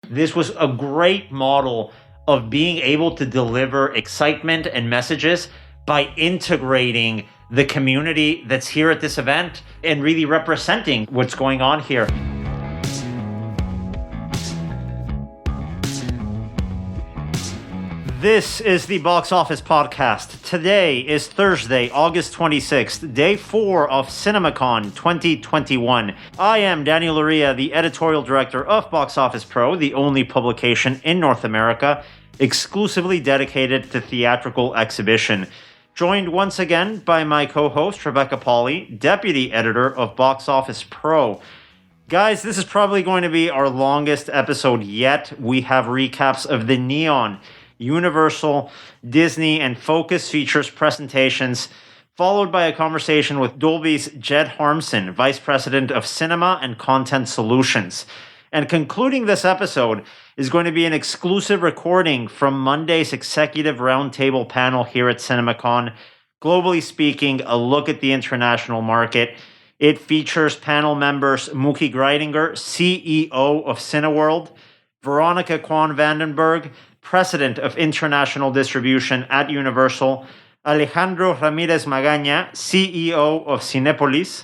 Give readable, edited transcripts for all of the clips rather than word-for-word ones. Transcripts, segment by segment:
This was a great model of being able to deliver excitement and messages by integrating the community that's here at this event and really representing what's going on here. This is the Box Office Podcast. Today is Thursday, August 26th, day 4 of CinemaCon 2021. I am Daniel Luria, the editorial director of Box Office Pro, the only publication in North America exclusively dedicated to theatrical exhibition. Joined once again by my co-host, Rebecca Pauley, deputy editor of Box Office Pro. Guys, this is probably going to be our longest episode yet. We have recaps of the Neon, Universal, Disney, and Focus Features presentations, followed by a conversation with Dolby's Jed Harmsen, Vice President of Cinema and Content Solutions. And concluding this episode is going to be an exclusive recording from Monday's Executive Roundtable panel here at CinemaCon. Globally speaking, a look at the international market. It features panel members Mooky Greidinger, CEO of Cineworld, Veronika Kwan Vanderburg, President of International Distribution at Universal, Alejandro Ramirez Magaña, CEO of Cinepolis,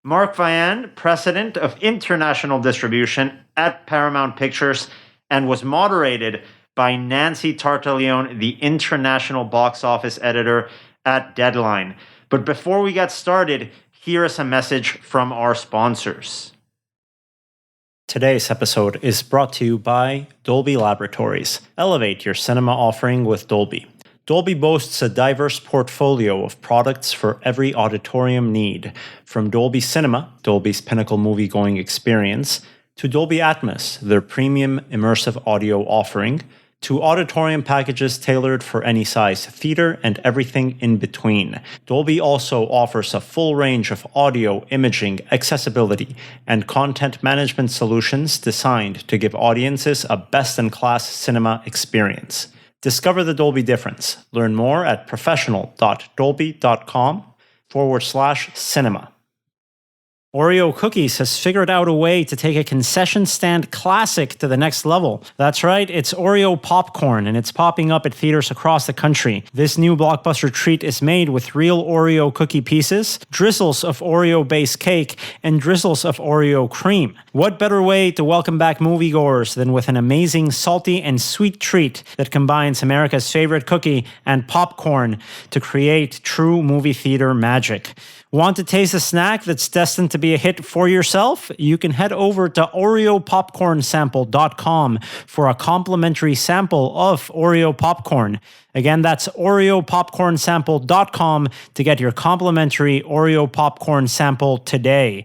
Mark Vayan, President of International Distribution at Paramount Pictures, and was moderated by Nancy Tartaglione, the International Box Office Editor at Deadline. But before we get started, here is a message from our sponsors. Today's episode is brought to you by Dolby Laboratories. Elevate your cinema offering with Dolby. Dolby boasts a diverse portfolio of products for every auditorium need, from Dolby Cinema, Dolby's pinnacle movie-going experience, to Dolby Atmos, their premium immersive audio offering, to auditorium packages tailored for any size theater and everything in between. Dolby also offers a full range of audio, imaging, accessibility, and content management solutions designed to give audiences a best-in-class cinema experience. Discover the Dolby difference. Learn more at professional.dolby.com/cinema. Oreo Cookies has figured out a way to take a concession stand classic to the next level. That's right, it's Oreo popcorn, and it's popping up at theaters across the country. This new blockbuster treat is made with real Oreo cookie pieces, drizzles of Oreo base cake, and drizzles of Oreo cream. What better way to welcome back moviegoers than with an amazing salty and sweet treat that combines America's favorite cookie and popcorn to create true movie theater magic? Want to taste a snack that's destined to be a hit for yourself? You can head over to OreoPopcornSample.com for a complimentary sample of Oreo popcorn. Again, that's OreoPopcornSample.com to get your complimentary Oreo popcorn sample today.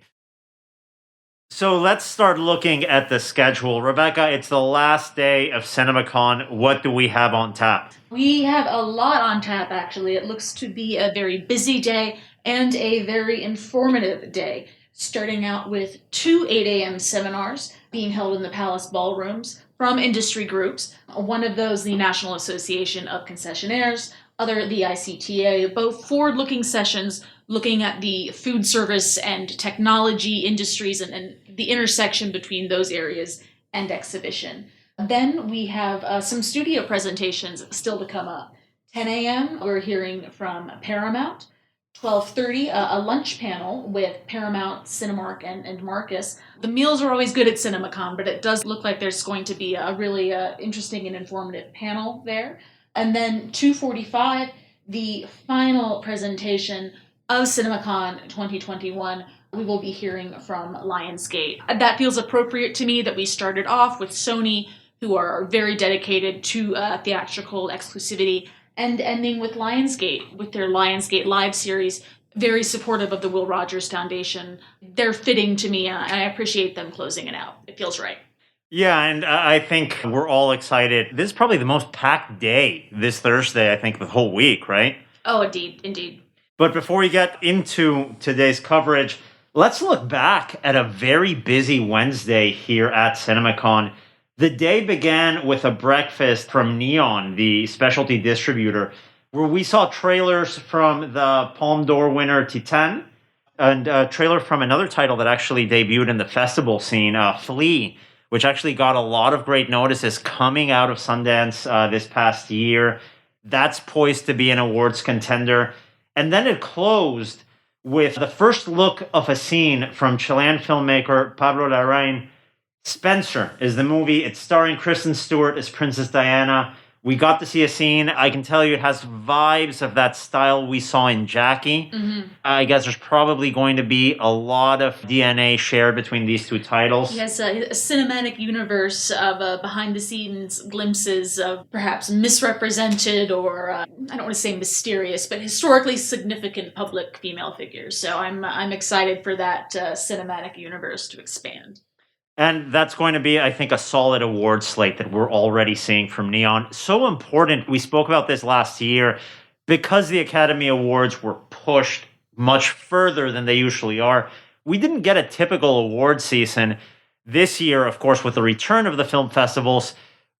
So let's start looking at the schedule. Rebecca, it's the last day of CinemaCon. What do we have on tap? We have a lot on tap, actually. It looks to be a very busy day and a very informative day, starting out with 2 8 a.m. seminars being held in the Palace ballrooms from industry groups. One of those, the National Association of Concessionaires, other, the ICTA, both forward-looking sessions looking at the food service and technology industries and the intersection between those areas and exhibition. Then we have some studio presentations still to come up. 10 a.m., we're hearing from Paramount. 12:30, a lunch panel with Paramount, Cinemark, and Marcus. The meals are always good at CinemaCon, but it does look like there's going to be a really interesting and informative panel there. And then 2:45, the final presentation of CinemaCon 2021, we will be hearing from Lionsgate. That feels appropriate to me that we started off with Sony, who are very dedicated to theatrical exclusivity, and ending with Lionsgate, with their Lionsgate Live series, very supportive of the Will Rogers Foundation. They're fitting to me, and I appreciate them closing it out. It feels right. Yeah, and I think we're all excited. This is probably the most packed day this Thursday, I think, the whole week, right? Oh, indeed. But before we get into today's coverage, let's look back at a very busy Wednesday here at CinemaCon. The day began with a breakfast from Neon, the specialty distributor, where we saw trailers from the Palme d'Or winner Titan, and a trailer from another title that actually debuted in the festival scene, Flea, which actually got a lot of great notices coming out of Sundance this past year. That's poised to be an awards contender. And then it closed with the first look of a scene from Chilean filmmaker Pablo Larraín. Spencer is the movie. It's starring Kristen Stewart as Princess Diana. We got to see a scene. I can tell you it has vibes of that style we saw in Jackie. I guess there's probably going to be a lot of DNA shared between these two titles. Yes, a cinematic universe of behind-the-scenes glimpses of perhaps misrepresented or, I don't want to say mysterious, but historically significant public female figures. So I'm excited for that cinematic universe to expand. And that's going to be, I think, a solid award slate that we're already seeing from Neon. So important. We spoke about this last year because the Academy Awards were pushed much further than they usually are. We didn't get a typical award season. This year, of course, with the return of the film festivals,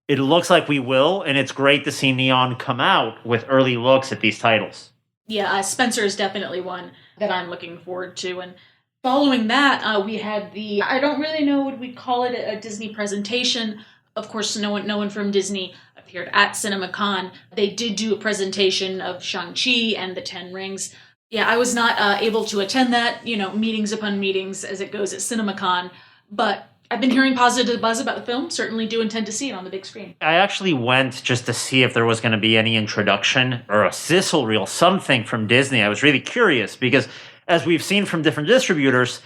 it looks like we will. And it's great to see Neon come out with early looks at these titles. Yeah, Spencer is definitely one that I'm looking forward to. And following that, we had I don't really know what we'd call it, a Disney presentation. Of course, no one from Disney appeared at CinemaCon. They did do a presentation of Shang-Chi and the Ten Rings. Yeah, I was not able to attend that, meetings upon meetings as it goes at CinemaCon, but I've been hearing positive buzz about the film. Certainly do intend to see it on the big screen. I actually went just to see if there was going to be any introduction or a sizzle reel, something from Disney. I was really curious because, as we've seen from different distributors,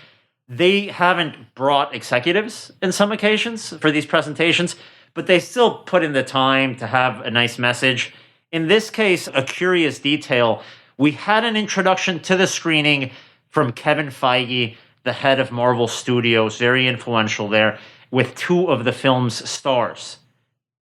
they haven't brought executives in some occasions for these presentations, but they still put in the time to have a nice message. In this case, a curious detail, we had an introduction to the screening from Kevin Feige, the head of Marvel Studios, very influential there, with two of the film's stars.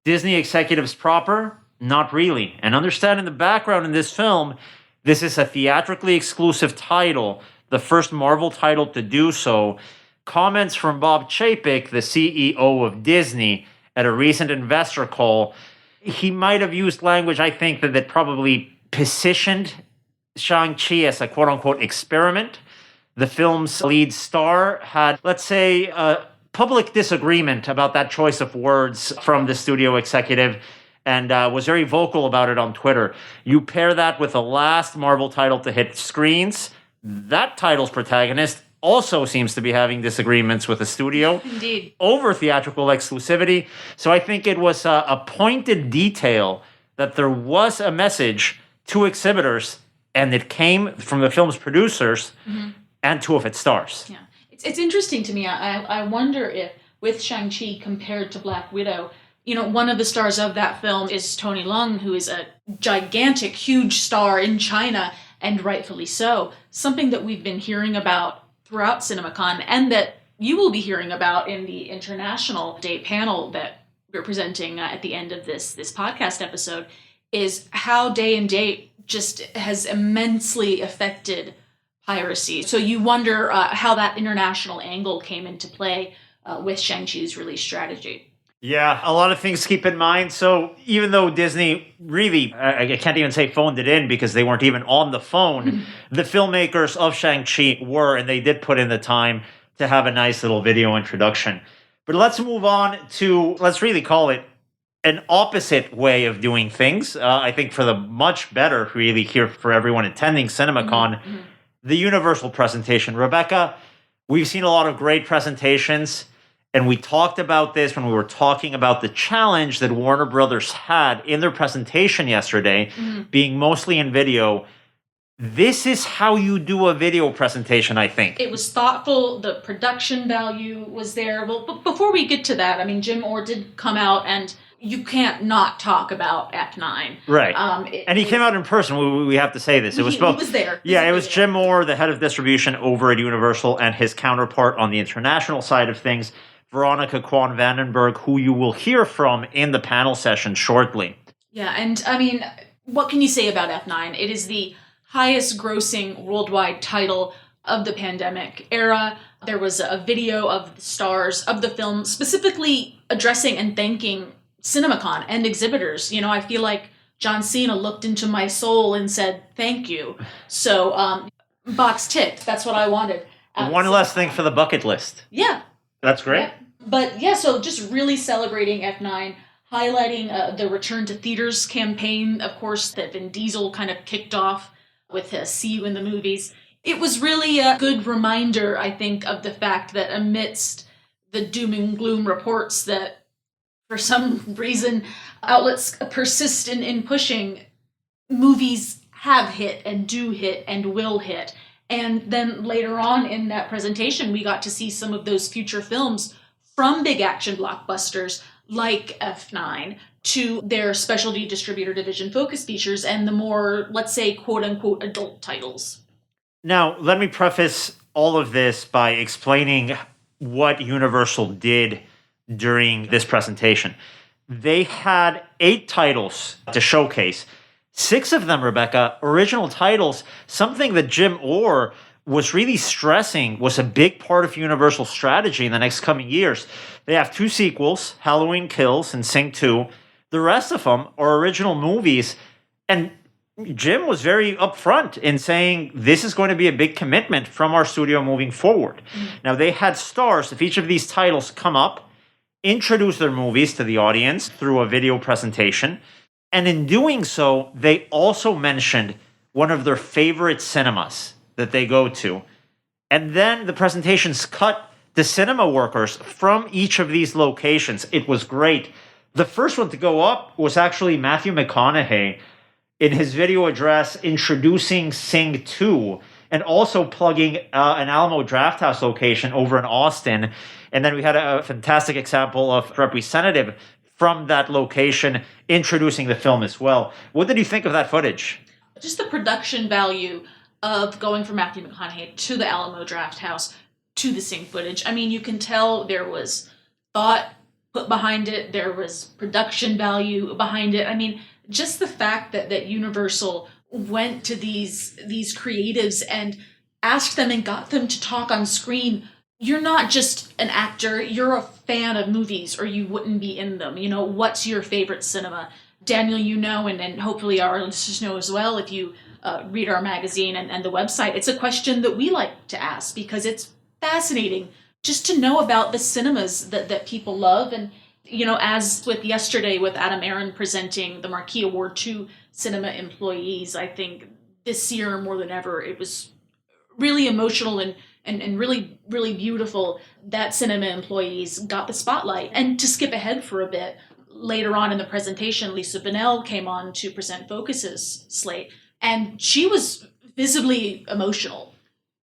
Disney executives proper? Not really. And understand in the background in this film, this is a theatrically exclusive title, the first Marvel title to do so. Comments from Bob Chapek, the CEO of Disney, at a recent investor call, he might have used language, I think, that probably positioned Shang-Chi as a quote-unquote experiment. The film's lead star had, let's say, a public disagreement about that choice of words from the studio executive, and was very vocal about it on Twitter. You pair that with the last Marvel title to hit screens, that title's protagonist also seems to be having disagreements with the studio. Indeed. Over theatrical exclusivity. So I think it was a pointed detail that there was a message to exhibitors, and it came from the film's producers and two of its stars. Yeah, it's interesting to me. I wonder if, with Shang-Chi compared to Black Widow, one of the stars of that film is Tony Leung, who is a gigantic, huge star in China, and rightfully so. Something that we've been hearing about throughout CinemaCon, and that you will be hearing about in the International Day panel that we're presenting at the end of this podcast episode, is how Day and Date just has immensely affected piracy. So you wonder how that international angle came into play with Shang-Chi's release strategy. Yeah, a lot of things to keep in mind. So even though Disney really, I can't even say phoned it in because they weren't even on the phone, the filmmakers of Shang-Chi were, and they did put in the time to have a nice little video introduction. But let's move on to, let's really call it an opposite way of doing things. I think for the much better, really, here for everyone attending CinemaCon, the Universal presentation. Rebecca, we've seen a lot of great presentations. And we talked about this when we were talking about the challenge that Warner Brothers had in their presentation yesterday, being mostly in video. This is how you do a video presentation, I think. It was thoughtful. The production value was there. Well, but before we get to that, I mean, Jim Orr did come out, and you can't not talk about F9. Right. And he came out in person. We have to say this. It was both. He was there. Yeah, it was Jim Orr, the head of distribution over at Universal, and his counterpart on the international side of things, Veronika Kwan Vanderburg, who you will hear from in the panel session shortly. Yeah, and I mean, what can you say about F9? It is the highest grossing worldwide title of the pandemic era. There was a video of the stars of the film specifically addressing and thanking CinemaCon and exhibitors. I feel like John Cena looked into my soul and said, thank you. So, box ticked. That's what I wanted. One less thing for the bucket list. Yeah. That's great. Yeah. But yeah, so just really celebrating F9, highlighting the Return to Theaters campaign, of course, that Vin Diesel kind of kicked off with See You in the Movies. It was really a good reminder, I think, of the fact that amidst the doom and gloom reports that for some reason outlets persist in pushing, movies have hit and do hit and will hit. And then later on in that presentation, we got to see some of those future films from big action blockbusters like F9 to their specialty distributor division focus features and the more, let's say, quote unquote, adult titles. Now, let me preface all of this by explaining what Universal did during this presentation. They had 8 titles to showcase. 6 of them, Rebecca, original titles, something that Jim Orr was really stressing was a big part of Universal's strategy in the next coming years. They have 2 sequels, Halloween Kills and Sing 2. The rest of them are original movies. And Jim was very upfront in saying this is going to be a big commitment from our studio moving forward. Now, they had stars of each of these titles come up, introduce their movies to the audience through a video presentation. And in doing so, they also mentioned one of their favorite cinemas that they go to. And then the presentations cut the cinema workers from each of these locations. It was great. The first one to go up was actually Matthew McConaughey in his video address introducing Sing 2 and also plugging an Alamo Drafthouse location over in Austin. And then we had a fantastic example of representative from that location introducing the film as well. What did you think of that footage? Just the production value of going from Matthew McConaughey to the Alamo Drafthouse to the Sing footage. I mean, you can tell there was thought put behind it. There was production value behind it. I mean, just the fact that Universal went to these creatives and asked them and got them to talk on screen. You're not just an actor, you're a fan of movies or you wouldn't be in them. You know, what's your favorite cinema? Daniel, you know, and hopefully our listeners know as well if you read our magazine and the website. It's a question that we like to ask because it's fascinating just to know about the cinemas that people love. And, you know, as with yesterday with Adam Aaron presenting the Marquee Award to cinema employees, I think this year more than ever, it was really emotional and really, really beautiful that cinema employees got the spotlight. And to skip ahead for a bit, later on in the presentation, Lisa Bonnell came on to present Focus's slate, and she was visibly emotional.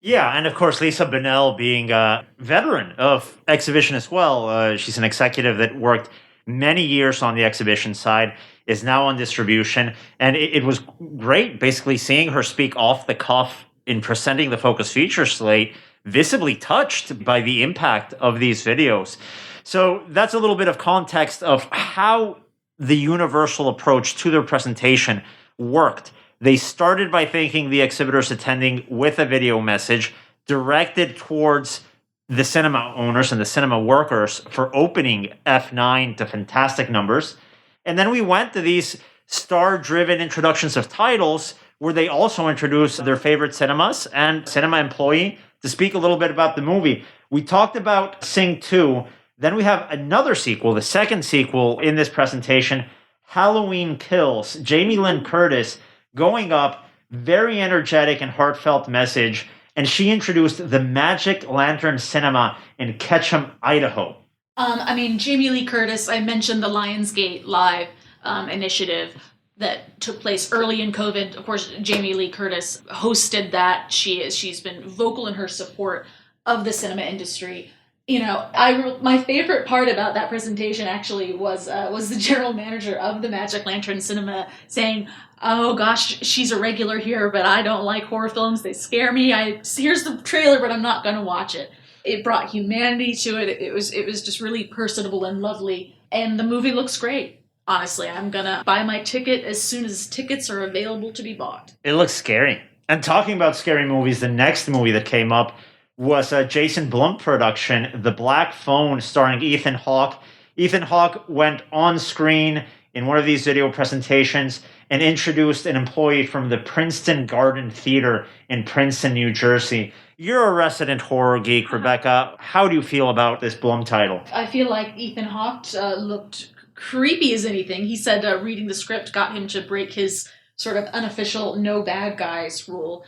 Yeah, and of course, Lisa Bonnell being a veteran of exhibition as well. She's an executive that worked many years on the exhibition side, is now on distribution. And it was great basically seeing her speak off the cuff in presenting the Focus feature slate, visibly touched by the impact of these videos. So that's a little bit of context of how the Universal approach to their presentation worked. They started by thanking the exhibitors attending with a video message directed towards the cinema owners and the cinema workers for opening F9 to fantastic numbers. And then we went to these star-driven introductions of titles where they also introduced their favorite cinemas and cinema employee to speak a little bit about the movie. We talked about Sing 2. Then we have another sequel, the second sequel in this presentation, Halloween Kills. Jamie Lynn Curtis going up, very energetic and heartfelt message, and she introduced the Magic Lantern Cinema in Ketchum, Idaho. I mean, Jamie Lee Curtis, I mentioned the Lionsgate Live initiative that took place early in COVID. Of course, Jamie Lee Curtis hosted that. She's been vocal in her support of the cinema industry. You know, my favorite part about that presentation actually was the general manager of the Magic Lantern Cinema saying, "Oh gosh, she's a regular here, but I don't like horror films. They scare me. Here's the trailer, but I'm not going to watch it." It brought humanity to it. It was just really personable and lovely. And the movie looks great. Honestly, I'm going to buy my ticket as soon as tickets are available to be bought. It looks scary. And talking about scary movies, the next movie that came up was a Jason Blum production, The Black Phone, starring Ethan Hawke. Ethan Hawke went on screen in one of these video presentations and introduced an employee from the Princeton Garden Theater in Princeton, New Jersey. You're a resident horror geek, Rebecca. How do you feel about this Blum title? I feel like Ethan Hawke looked creepy as anything. He said reading the script got him to break his sort of unofficial no bad guys rule.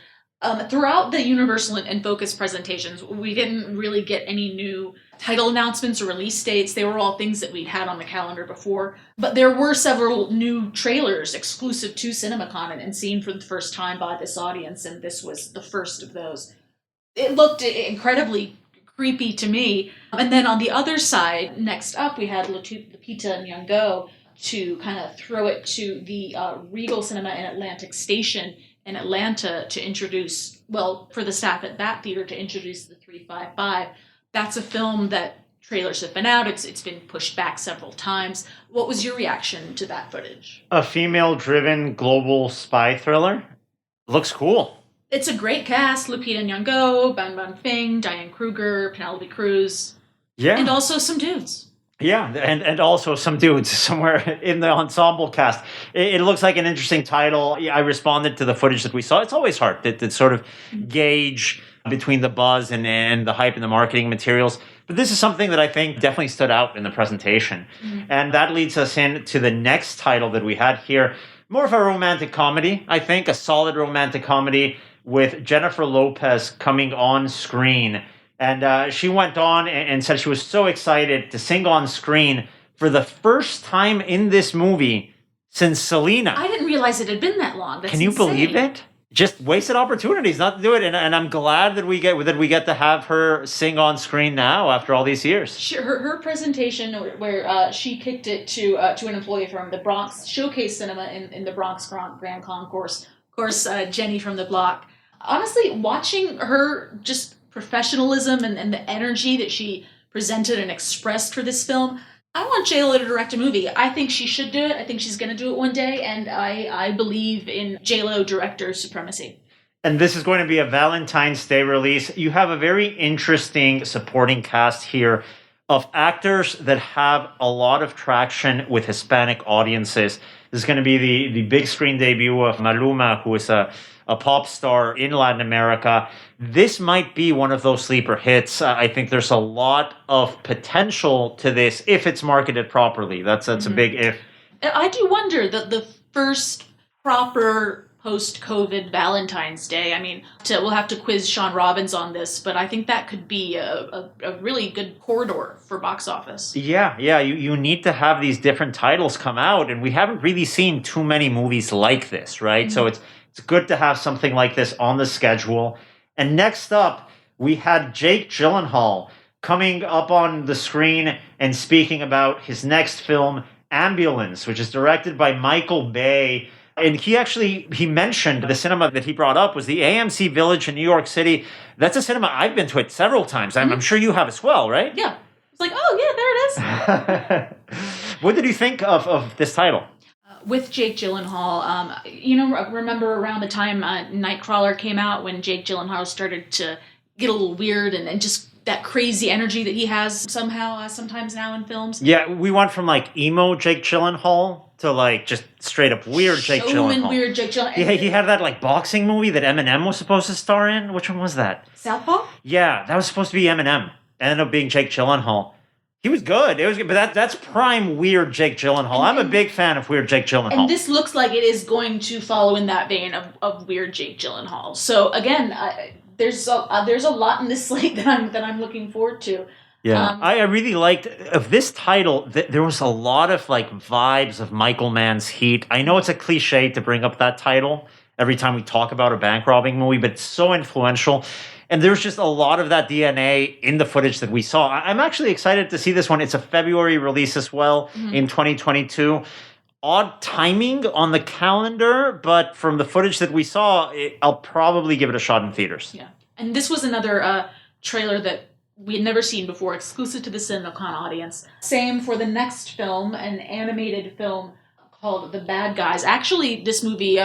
Throughout the Universal and Focus presentations, we didn't really get any new title announcements or release dates. They were all things that we'd had on the calendar before. But there were several new trailers exclusive to CinemaCon and seen for the first time by this audience, and this was the first of those. It looked incredibly creepy to me. And then on the other side, next up, we had Lupita Nyong'o to kind of throw it to the Regal Cinema in Atlantic Station in Atlanta to introduce, well, for the staff at that theater to introduce the 355. That's a film that trailers have been out. It's been pushed back several times. What was your reaction to that footage? A female-driven global spy thriller? Looks cool. It's a great cast. Lupita Nyong'o, Ban Ban Fing, Diane Kruger, Penelope Cruz. Yeah. And also some dudes. Yeah, and also some dudes somewhere in the ensemble cast. It looks like an interesting title. I responded to the footage that we saw. It's always hard to sort of gauge between the buzz and the hype and the marketing materials. But this is something that I think definitely stood out in the presentation. Mm-hmm. And that leads us into the next title that we had here. More of a romantic comedy, I think, a solid romantic comedy with Jennifer Lopez coming on screen. And she went on and said she was so excited to sing on screen for the first time in this movie since Selena. I didn't realize it had been that long. That's Can you insane. believe it? Just wasted opportunities not to do it. And I'm glad that we get to have her sing on screen now after all these years. Her presentation where she kicked it to an employee from the Bronx Showcase Cinema in the Bronx Grand Concourse. Of course, Jenny from the block. Honestly, watching her just professionalism and the energy that she presented and expressed for this film. I want J-Lo to direct a movie. I think she should do it. I think she's going to do it one day, and I believe in J-Lo director supremacy. And this is going to be a Valentine's Day release. You have a very interesting supporting cast here of actors that have a lot of traction with Hispanic audiences. This is going to be the big screen debut of Maluma, who is a pop star in Latin America. This might be one of those sleeper hits. I think there's a lot of potential to this if it's marketed properly. That's a big if. I do wonder that the first proper post-COVID Valentine's Day, I mean, we'll have to quiz Sean Robbins on this, but I think that could be a really good corridor for box office. Yeah. You need to have these different titles come out, and we haven't really seen too many movies like this, right? Mm-hmm. So it's good to have something like this on the schedule. And next up, we had Jake Gyllenhaal coming up on the screen and speaking about his next film, Ambulance, which is directed by Michael Bay. And he mentioned the cinema that he brought up was the AMC Village in New York City. That's a cinema I've been to it several times. I'm sure you have as well, right? Yeah. It's like, oh, yeah, there it is. What did you think of this title? With Jake Gyllenhaal, remember around the time Nightcrawler came out when Jake Gyllenhaal started to get a little weird and just that crazy energy that he has somehow sometimes now in films. Yeah, we went from like emo Jake Gyllenhaal to like just straight up weird Jake Gyllenhaal. Weird Jake Gyllenhaal. Yeah, he had that like boxing movie that Eminem was supposed to star in. Which one was that? Southpaw? Yeah, that was supposed to be Eminem. Ended up being Jake Gyllenhaal. He was good. It was good, but that's prime weird Jake Gyllenhaal. I'm a big fan of weird Jake Gyllenhaal. And this looks like it is going to follow in that vein of weird Jake Gyllenhaal. So again, there's a lot in this slate that I'm looking forward to. Yeah, I really liked of this title. There was a lot of like vibes of Michael Mann's Heat. I know it's a cliche to bring up that title every time we talk about a bank robbing movie, but it's so influential. And there's just a lot of that DNA in the footage that we saw. I'm actually excited to see this one. It's a February release as well in 2022. Odd timing on the calendar, but from the footage that we saw, I'll probably give it a shot in theaters. Yeah. And this was another trailer that we had never seen before, exclusive to the CinemaCon audience. Same for the next film, an animated film called The Bad Guys. Actually, this movie,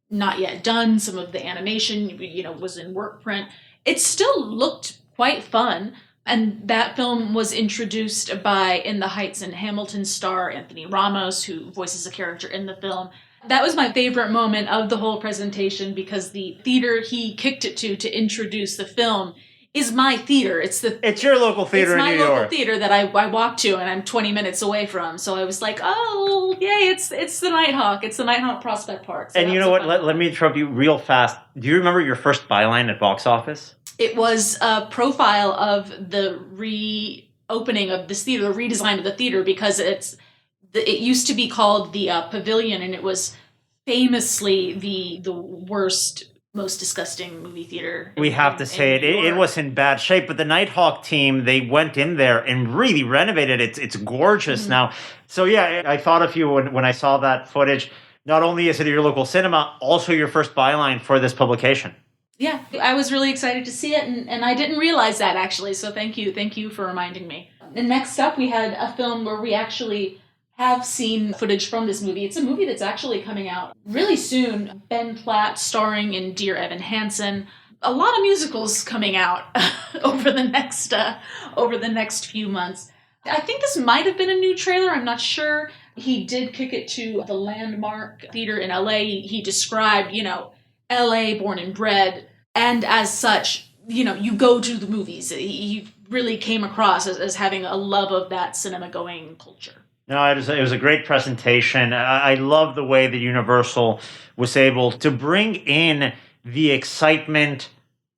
not yet done. Some of the animation, was in work print. It still looked quite fun. And that film was introduced by In the Heights and Hamilton star Anthony Ramos, who voices a character in the film. That was my favorite moment of the whole presentation because the theater he kicked it to introduce the film is my theater. It's your local theater in New York. It's my local theater that I walk to and I'm 20 minutes away from. So I was like, oh, yay, it's the Nighthawk. It's the Nighthawk Prospect Park. So and you know what? Let me interrupt you real fast. Do you remember your first byline at box office? It was a profile of the reopening of this theater, the redesign of the theater, because it used to be called the Pavilion, and it was famously the worst, most disgusting movie theater. We have to say it was in bad shape, but the Nighthawk team, they went in there and really renovated it. It's gorgeous now. So yeah, I thought of you when I saw that footage. Not only is it your local cinema, also your first byline for this publication. Yeah, I was really excited to see it, and I didn't realize that, actually, so thank you for reminding me. And next up, we had a film where we actually have seen footage from this movie. It's a movie that's actually coming out really soon. Ben Platt starring in Dear Evan Hansen. A lot of musicals coming out over the next few months. I think this might have been a new trailer, I'm not sure. He did kick it to the Landmark Theater in LA. He described, LA born and bred, and as such, you go to the movies. He really came across as having a love of that cinema-going culture. No, it was a great presentation. I love the way that Universal was able to bring in the excitement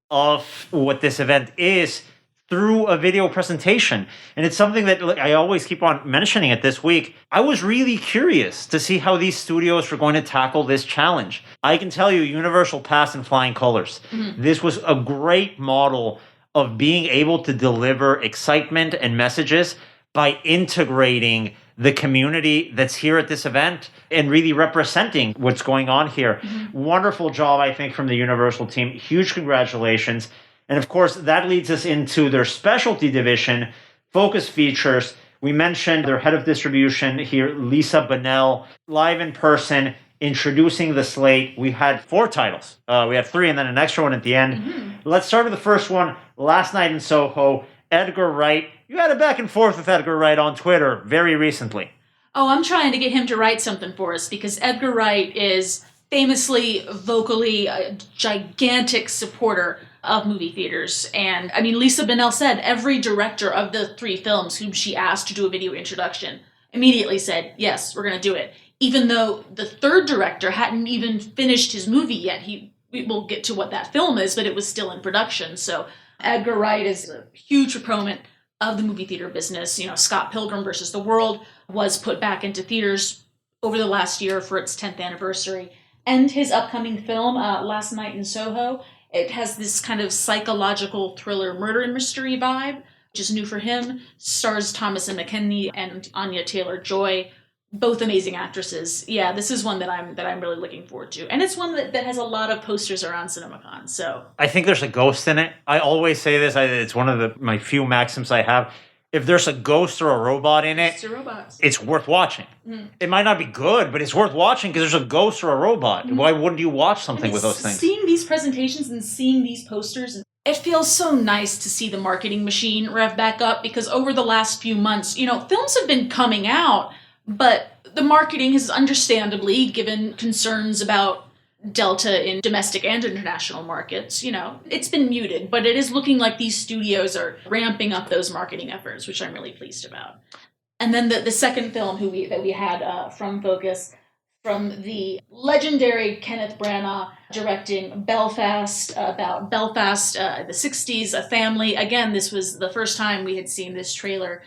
of what this event is through a video presentation. And it's something that I always keep on mentioning it this week. I was really curious to see how these studios were going to tackle this challenge. I can tell you, Universal passed in flying colors. Mm-hmm. This was a great model of being able to deliver excitement and messages by integrating the community that's here at this event and really representing what's going on here. Mm-hmm. Wonderful job, I think, from the Universal team. Huge congratulations. And of course, that leads us into their specialty division, Focus Features. We mentioned their head of distribution here, Lisa Bonnell, live in person, introducing the slate. We had 4 titles. We had 3 and then an extra one at the end. Mm-hmm. Let's start with the first one, Last Night in Soho, Edgar Wright. You had a back and forth with Edgar Wright on Twitter very recently. Oh, I'm trying to get him to write something for us because Edgar Wright is famously, vocally, a gigantic supporter of movie theaters. And I mean, Lisa Bonnell said every director of the 3 films whom she asked to do a video introduction immediately said, yes, we're going to do it. Even though the 3rd director hadn't even finished his movie yet. We'll get to what that film is, but it was still in production. So Edgar Wright is a huge proponent of the movie theater business. Scott Pilgrim versus the World was put back into theaters over the last year for its 10th anniversary. And his upcoming film, Last Night in Soho, it has this kind of psychological thriller murder and mystery vibe, which is new for him. Stars Thomasin McKenzie and Anya Taylor-Joy, both amazing actresses. Yeah, this is one that I'm really looking forward to. And it's one that has a lot of posters around CinemaCon. So I think there's a ghost in it. I always say this. It's one of my few maxims I have. If there's a ghost or a robot in it, it's worth watching. Mm. It might not be good, but it's worth watching because there's a ghost or a robot. Mm. Why wouldn't you watch something with those things? Seeing these presentations and seeing these posters, it feels so nice to see the marketing machine rev back up because over the last few months, films have been coming out, but the marketing has understandably given concerns about Delta in domestic and international markets. It's been muted, but it is looking like these studios are ramping up those marketing efforts, which I'm really pleased about. And then the second film that we had from Focus, from the legendary Kenneth Branagh directing Belfast, about Belfast, the 60s, a family. Again, this was the first time we had seen this trailer.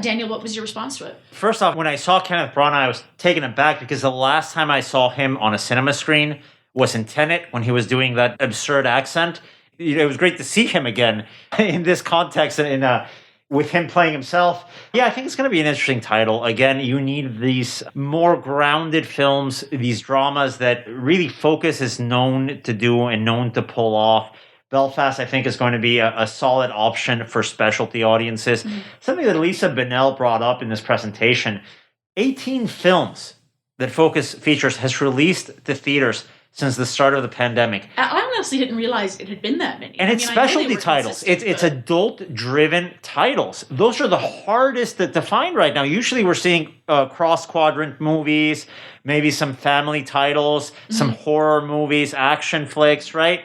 Daniel, what was your response to it? First off, when I saw Kenneth Branagh, I was taken aback because the last time I saw him on a cinema screen was in Tenet when he was doing that absurd accent. It was great to see him again in this context and with him playing himself. Yeah, I think it's going to be an interesting title. Again, you need these more grounded films, these dramas that really Focus is known to do and known to pull off. Belfast, I think, is going to be a solid option for specialty audiences. Mm-hmm. Something that Lisa Bonnell brought up in this presentation, 18 films that Focus Features has released to theaters since the start of the pandemic. I honestly didn't realize it had been that many. And it's specialty titles. It's adult-driven titles. Those are the hardest to find right now. Usually we're seeing cross-quadrant movies, maybe some family titles, some horror movies, action flicks, right?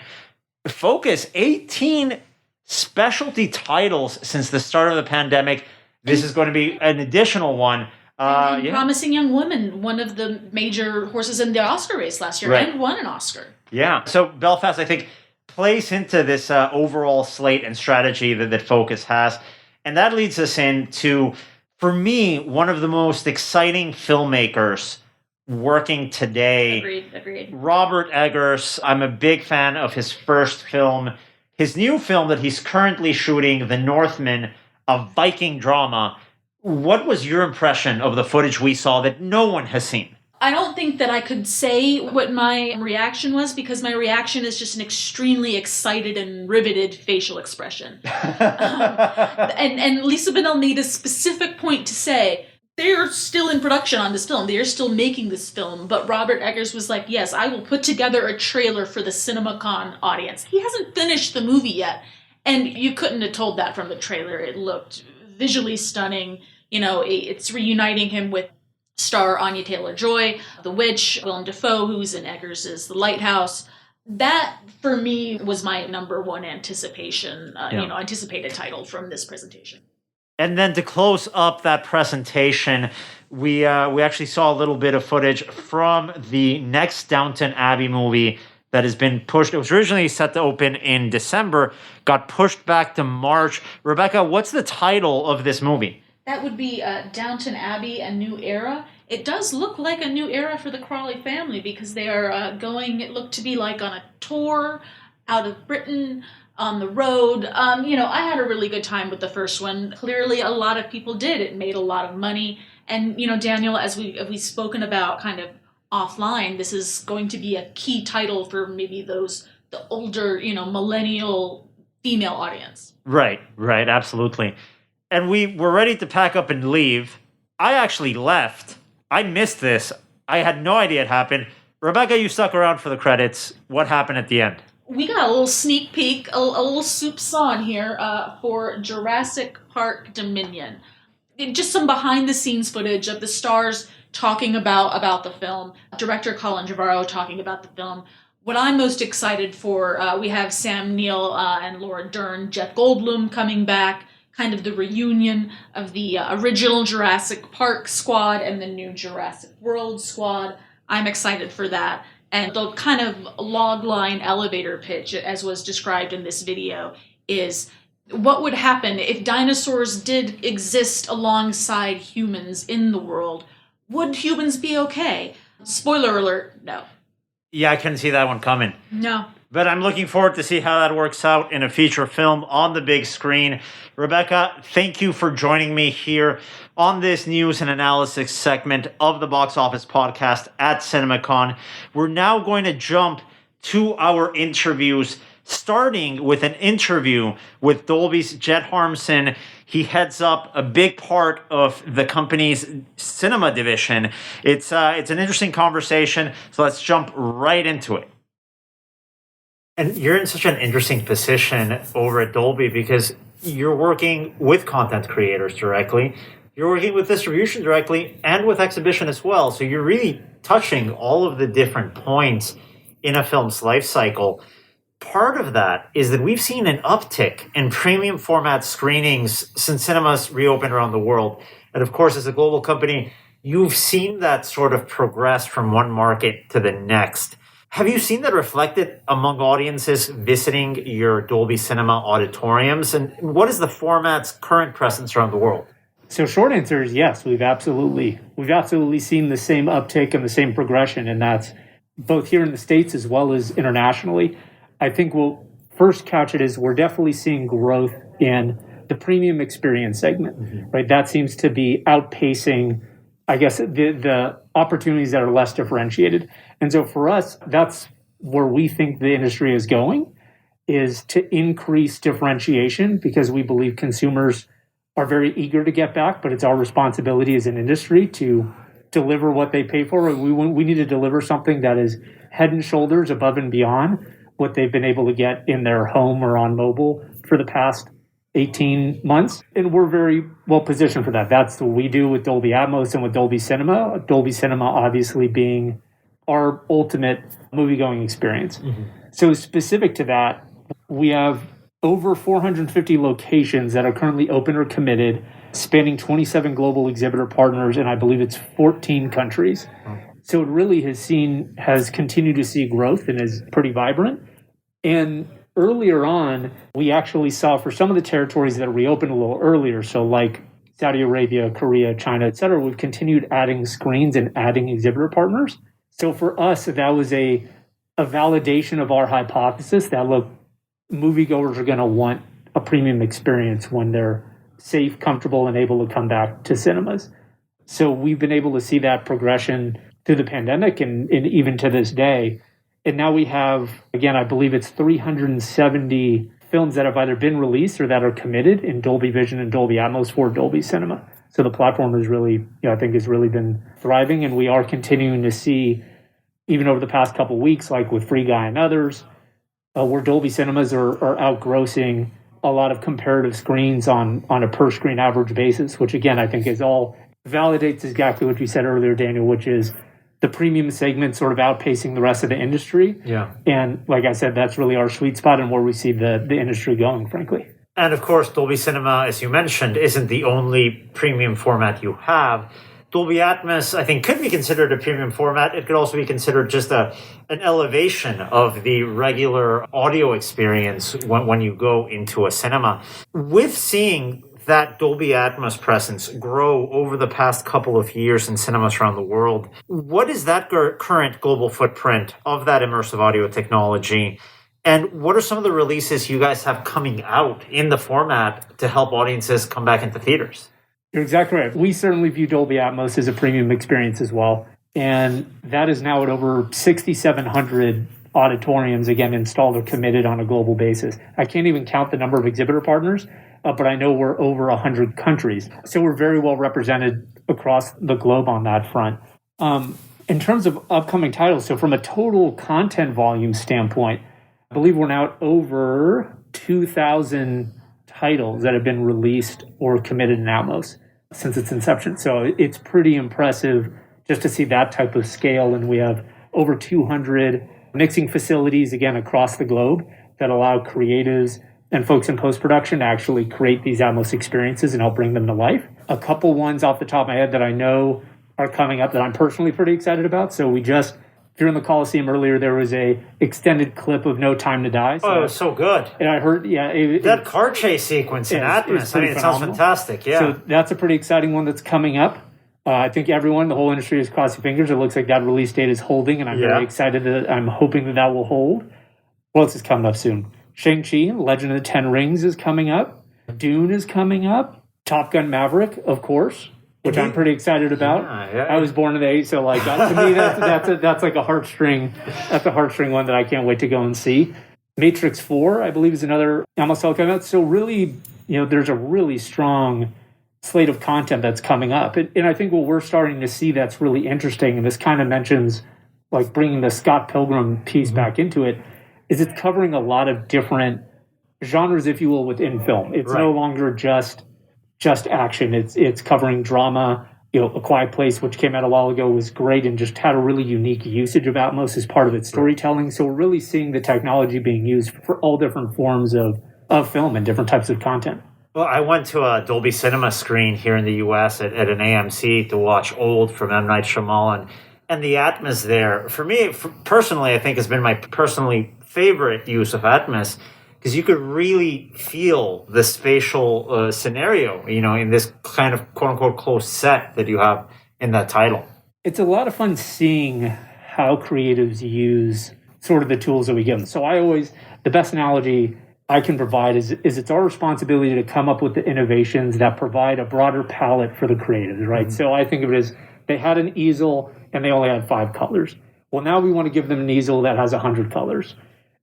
Focus, 18 specialty titles since the start of the pandemic. This is going to be an additional one. Promising Young Woman, one of the major horses in the Oscar race last year, and won an Oscar. Yeah. So Belfast, I think, plays into this overall slate and strategy that Focus has. And that leads us into, for me, one of the most exciting filmmakers working today. Agreed. Robert Eggers. I'm a big fan of his first film. His new film that he's currently shooting, The Northman, a Viking drama. What was your impression of the footage we saw that no one has seen? I don't think that I could say what my reaction was, because my reaction is just an extremely excited and riveted facial expression. And Lisa Bennell made a specific point to say, they're still in production on this film. They're still making this film. But Robert Eggers was like, yes, I will put together a trailer for the CinemaCon audience. He hasn't finished the movie yet. And you couldn't have told that from the trailer. It looked visually stunning. You know, it's reuniting him with star Anya Taylor-Joy, The Witch, Willem Dafoe, who's in Eggers' The Lighthouse. That, for me, was my number one anticipated title from this presentation. And then to close up that presentation, we actually saw a little bit of footage from the next Downton Abbey movie that has been pushed. It was originally set to open in December, got pushed back to March. Rebecca, what's the title of this movie? That would be Downton Abbey, A New Era. It does look like a new era for the Crawley family, because they are going, it looked to be like on a tour out of Britain, on the road. I had a really good time with the first one. Clearly, a lot of people did. It made a lot of money. And, Daniel, as we've spoken about kind of offline, this is going to be a key title for maybe the older, millennial female audience. Right, absolutely. And we were ready to pack up and leave. I actually left. I missed this. I had no idea it happened. Rebecca, you stuck around for the credits. What happened at the end? We got a little sneak peek, a little soupçon here for Jurassic Park Dominion. Just some behind-the-scenes footage of the stars talking about the film. Director Colin Trevorrow talking about the film. What I'm most excited for, we have Sam Neill and Laura Dern, Jeff Goldblum coming back, kind of the reunion of the original Jurassic Park squad and the new Jurassic World squad. I'm excited for that. And the kind of logline elevator pitch, as was described in this video, is what would happen if dinosaurs did exist alongside humans in the world? Would humans be okay? Spoiler alert, no. Yeah, I couldn't see that one coming. No. But I'm looking forward to see how that works out in a feature film on the big screen. Rebecca, thank you for joining me here on this news and analysis segment of the Box Office Podcast at CinemaCon. We're now going to jump to our interviews, starting with an interview with Dolby's Jed Harmsen. He heads up a big part of the company's cinema division. It's an interesting conversation, so let's jump right into it. And you're in such an interesting position over at Dolby because you're working with content creators directly, you're working with distribution directly, and with exhibition as well. So you're really touching all of the different points in a film's life cycle. Part of that is that we've seen an uptick in premium format screenings since cinemas reopened around the world. And of course, as a global company, you've seen that sort of progress from one market to the next. Have you seen that reflected among audiences visiting your Dolby Cinema auditoriums? And what is the format's current presence around the world? So short answer is yes, we've absolutely seen the same uptick and the same progression, and that's both here in the States as well as internationally. I think we'll first couch it as we're definitely seeing growth in the premium experience segment, right? That seems to be outpacing, I guess, the opportunities that are less differentiated. And so for us, that's where we think the industry is going, is to increase differentiation, because we believe consumers are very eager to get back, but it's our responsibility as an industry to deliver what they pay for. We need to deliver something that is head and shoulders above and beyond what they've been able to get in their home or on mobile for the past 18 months. And we're very well positioned for that. That's what we do with Dolby Atmos and with Dolby Cinema. Dolby Cinema obviously being our ultimate movie-going experience. Mm-hmm. So specific to that, we have over 450 locations that are currently open or committed, spanning 27 global exhibitor partners, and I believe it's 14 countries. So it really has continued to see growth and is pretty vibrant. And earlier on, we actually saw for some of the territories that reopened a little earlier, so like Saudi Arabia, Korea, China, et cetera, we've continued adding screens and adding exhibitor partners. So for us, that was a validation of our hypothesis that, look, moviegoers are going to want a premium experience when they're safe, comfortable, and able to come back to cinemas. So we've been able to see that progression through the pandemic and even to this day. And now we have, again, I believe it's 370 films that have either been released or that are committed in Dolby Vision and Dolby Atmos for Dolby Cinema. So the platform has really, I think has really been thriving, and we are continuing to see, even over the past couple of weeks, like with Free Guy and others, where Dolby Cinemas are outgrossing a lot of comparative screens on a per-screen average basis, which again, I think is all validates exactly what you said earlier, Daniel, which is the premium segment sort of outpacing the rest of the industry. Yeah. And like I said, that's really our sweet spot and where we see the industry going, frankly. And of course, Dolby Cinema, as you mentioned, isn't the only premium format you have. Dolby Atmos, I think, could be considered a premium format. It could also be considered just an elevation of the regular audio experience when you go into a cinema. With seeing that Dolby Atmos presence grow over the past couple of years in cinemas around the world, what is that current global footprint of that immersive audio technology? And what are some of the releases you guys have coming out in the format to help audiences come back into theaters? You're exactly right. We certainly view Dolby Atmos as a premium experience as well. And that is now at over 6,700 auditoriums, again, installed or committed on a global basis. I can't even count the number of exhibitor partners, but I know we're over 100 countries. So we're very well represented across the globe on that front. In terms of upcoming titles, so from a total content volume standpoint, I believe we're now over 2,000 titles that have been released or committed in Atmos since its inception. So it's pretty impressive just to see that type of scale. And we have over 200 mixing facilities, again, across the globe that allow creatives and folks in post-production to actually create these Atmos experiences and help bring them to life. A couple ones off the top of my head that I know are coming up that I'm personally pretty excited about. So we just, during the Coliseum earlier, there was a extended clip of No Time to Die. So, it was so good. And I heard, that car chase sequence in Atmos, it sounds fantastic, yeah. So that's a pretty exciting one that's coming up. I think everyone, the whole industry is crossing fingers. It looks like that release date is holding, and I'm very excited that I'm hoping that will hold. What else is coming up soon? Shang-Chi, Legend of the Ten Rings is coming up. Dune is coming up. Top Gun Maverick, of course, which I'm pretty excited about. Yeah. I was born in the 80s, so like to me that's like a heartstring. That's a heartstring one that I can't wait to go and see. Matrix 4, I believe, is another Atmos title coming out. So really, there's a really strong slate of content that's coming up, and I think what we're starting to see that's really interesting, and this kind of mentions like bringing the Scott Pilgrim piece back into it, is it's covering a lot of different genres, if you will, within film. It's no longer just action. It's covering drama. A Quiet Place, which came out a while ago, was great and just had a really unique usage of Atmos as part of its storytelling. So we're really seeing the technology being used for all different forms of film and different types of content. Well, I went to a Dolby Cinema screen here in the U.S. at an AMC to watch Old from M. Night Shyamalan. And the Atmos there, for me, personally, I think has been my personally favorite use of Atmos, because you could really feel the spatial scenario, in this kind of quote-unquote closed set that you have in that title. It's a lot of fun seeing how creatives use sort of the tools that we give them. So the best analogy I can provide is it's our responsibility to come up with the innovations that provide a broader palette for the creatives, right? Mm-hmm. So I think of it as they had an easel and they only had 5 colors. Well, now we want to give them an easel that has 100 colors.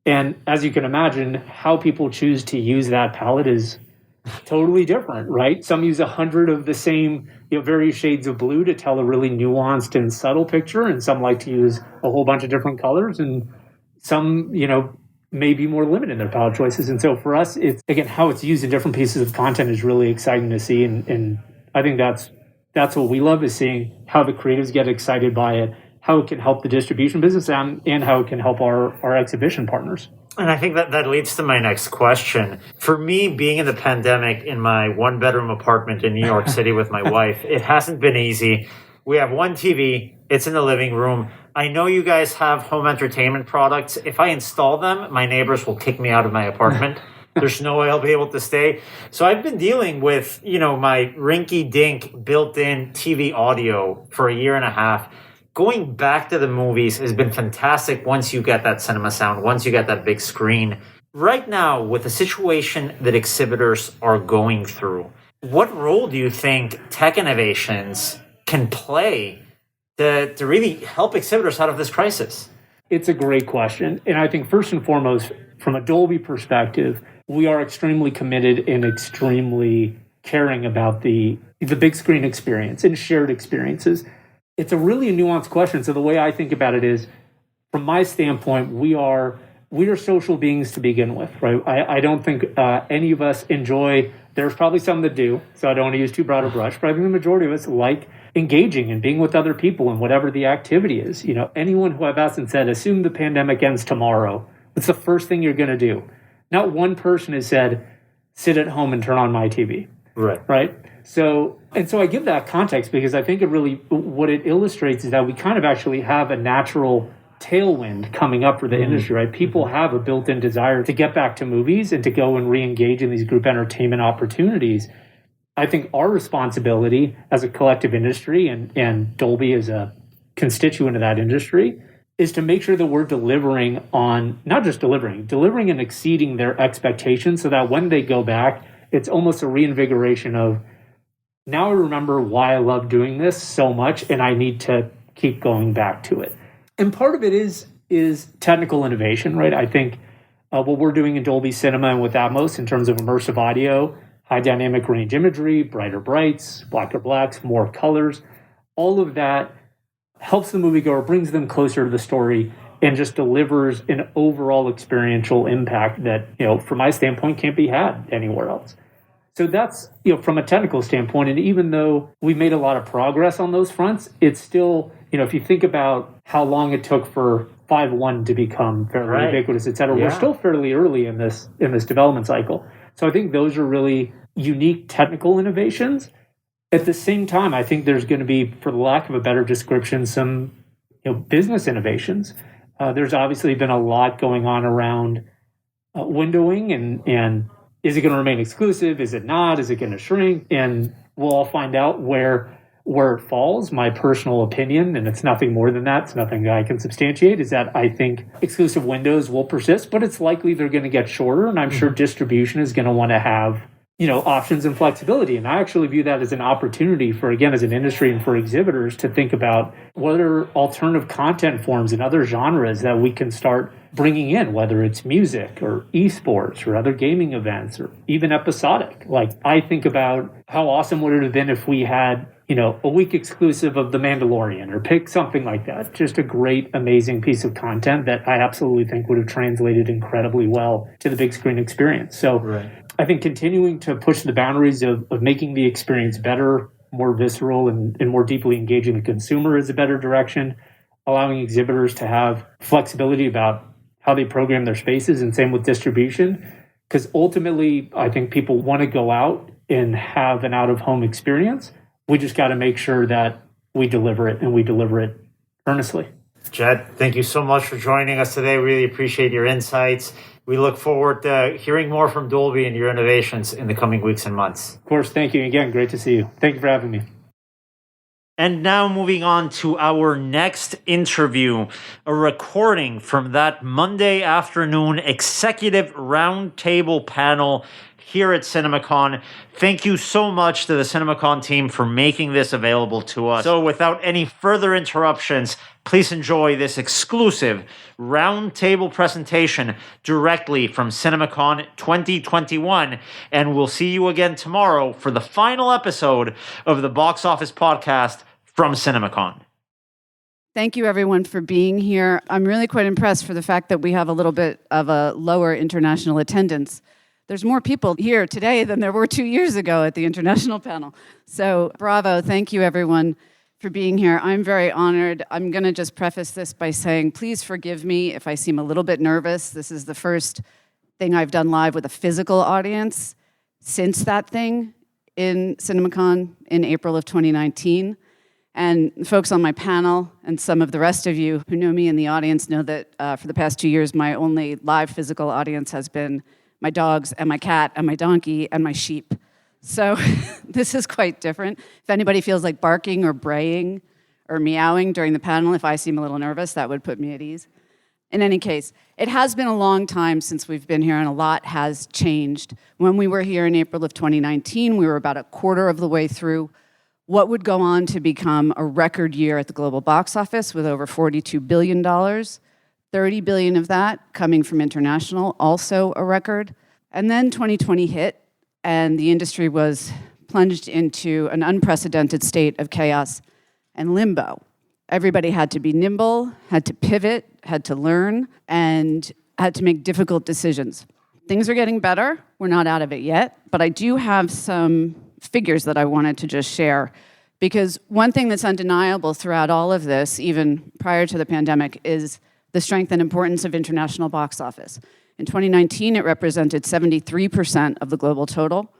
And as you can imagine, how people choose to use that palette is totally different, right? Some use 100 of the same, various shades of blue to tell a really nuanced and subtle picture, and some like to use a whole bunch of different colors, and some, may be more limited in their palette choices. And so for us, it's, again, how it's used in different pieces of content is really exciting to see, and I think that's what we love, is seeing how the creatives get excited by it, how it can help the distribution business, and how it can help our exhibition partners. And I think that leads to my next question. For me, being in the pandemic in my one-bedroom apartment in New York City with my wife, it hasn't been easy. We have one TV. It's in the living room. I know you guys have home entertainment products. If I install them, my neighbors will kick me out of my apartment. There's no way I'll be able to stay. So I've been dealing with, my rinky-dink built-in TV audio for a year and a half. Going back to the movies has been fantastic once you get that cinema sound, once you get that big screen. Right now, with the situation that exhibitors are going through, what role do you think tech innovations can play to really help exhibitors out of this crisis? It's a great question. And I think first and foremost, from a Dolby perspective, we are extremely committed and extremely caring about the big screen experience and shared experiences. It's a really nuanced question. So the way I think about it is, from my standpoint, we are social beings to begin with, right? I don't think any of us enjoy, there's probably some that do, so I don't want to use too broad a brush, but I think the majority of us like engaging and being with other people and whatever the activity is. Anyone who I've asked and said, assume the pandemic ends tomorrow, what's the first thing you're going to do? Not one person has said, sit at home and turn on my TV. Right? So I give that context because I think what it illustrates is that we kind of actually have a natural tailwind coming up for the industry, right? People have a built-in desire to get back to movies and to go and re-engage in these group entertainment opportunities. I think our responsibility as a collective industry, and Dolby is a constituent of that industry, is to make sure that we're delivering on, not just delivering and exceeding their expectations, so that when they go back, it's almost a reinvigoration of, now I remember why I love doing this so much, and I need to keep going back to it. And part of it is technical innovation, right? I think what we're doing in Dolby Cinema and with Atmos in terms of immersive audio, high dynamic range imagery, brighter brights, blacker blacks, more colors, all of that helps the moviegoer, brings them closer to the story, and just delivers an overall experiential impact that, from my standpoint, can't be had anywhere else. So that's, from a technical standpoint, and even though we made a lot of progress on those fronts, it's still, if you think about how long it took for 5.1 to become fairly ubiquitous, et cetera, we're still fairly early in this development cycle. So I think those are really unique technical innovations. At the same time, I think there's going to be, for the lack of a better description, some business innovations. There's obviously been a lot going on around windowing and is it going to remain exclusive? Is it not? Is it going to shrink? And we'll all find out where it falls. My personal opinion, and it's nothing more than that, it's nothing I can substantiate, is that I think exclusive windows will persist, but it's likely they're going to get shorter, and I'm sure distribution is going to want to have options and flexibility. And I actually view that as an opportunity for, again, as an industry and for exhibitors to think about what are alternative content forms and other genres that we can start bringing in, whether it's music or esports or other gaming events or even episodic. Like, I think about how awesome would it have been if we had, a week exclusive of The Mandalorian, or pick something like that. Just a great, amazing piece of content that I absolutely think would have translated incredibly well to the big screen experience. So I think continuing to push the boundaries of making the experience better, more visceral, and more deeply engaging the consumer is a better direction. Allowing exhibitors to have flexibility about how they program their spaces, and same with distribution. Because ultimately, I think people want to go out and have an out-of-home experience. We just got to make sure that we deliver it, and we deliver it earnestly. Jed, thank you so much for joining us today. Really appreciate your insights. We look forward to hearing more from Dolby and your innovations in the coming weeks and months. Of course, thank you again. Great to see you. Thank you for having me. And now moving on to our next interview, a recording from that Monday afternoon executive roundtable panel here at CinemaCon. Thank you so much to the CinemaCon team for making this available to us. So without any further interruptions, please enjoy this exclusive roundtable presentation directly from CinemaCon 2021, and we'll see you again tomorrow for the final episode of the Box Office Podcast from CinemaCon. Thank you, everyone, for being here. I'm really quite impressed for the fact that we have a little bit of a lower international attendance. There's more people here today than there were 2 years ago at the international panel. So bravo. Thank you, everyone, for being here. I'm very honored. I'm going to just preface this by saying, please forgive me if I seem a little bit nervous. This is the first thing I've done live with a physical audience since that thing in CinemaCon in April of 2019. And folks on my panel and some of the rest of you who know me in the audience know that for the past 2 years, my only live physical audience has been my dogs and my cat and my donkey and my sheep. So this is quite different. If anybody feels like barking or braying or meowing during the panel, if I seem a little nervous, that would put me at ease. In any case, it has been a long time since we've been here, and a lot has changed. When we were here in April of 2019, we were about a quarter of the way through what would go on to become a record year at the global box office with over $42 billion, $30 billion of that coming from international, also a record. And then 2020 hit, and the industry was plunged into an unprecedented state of chaos and limbo. Everybody had to be nimble, had to pivot, had to learn, and had to make difficult decisions. Things are getting better. We're not out of it yet, but I do have some figures that I wanted to just share, because one thing that's undeniable throughout all of this, even prior to the pandemic, is the strength and importance of international box office. In 2019, it represented 73% of the global total.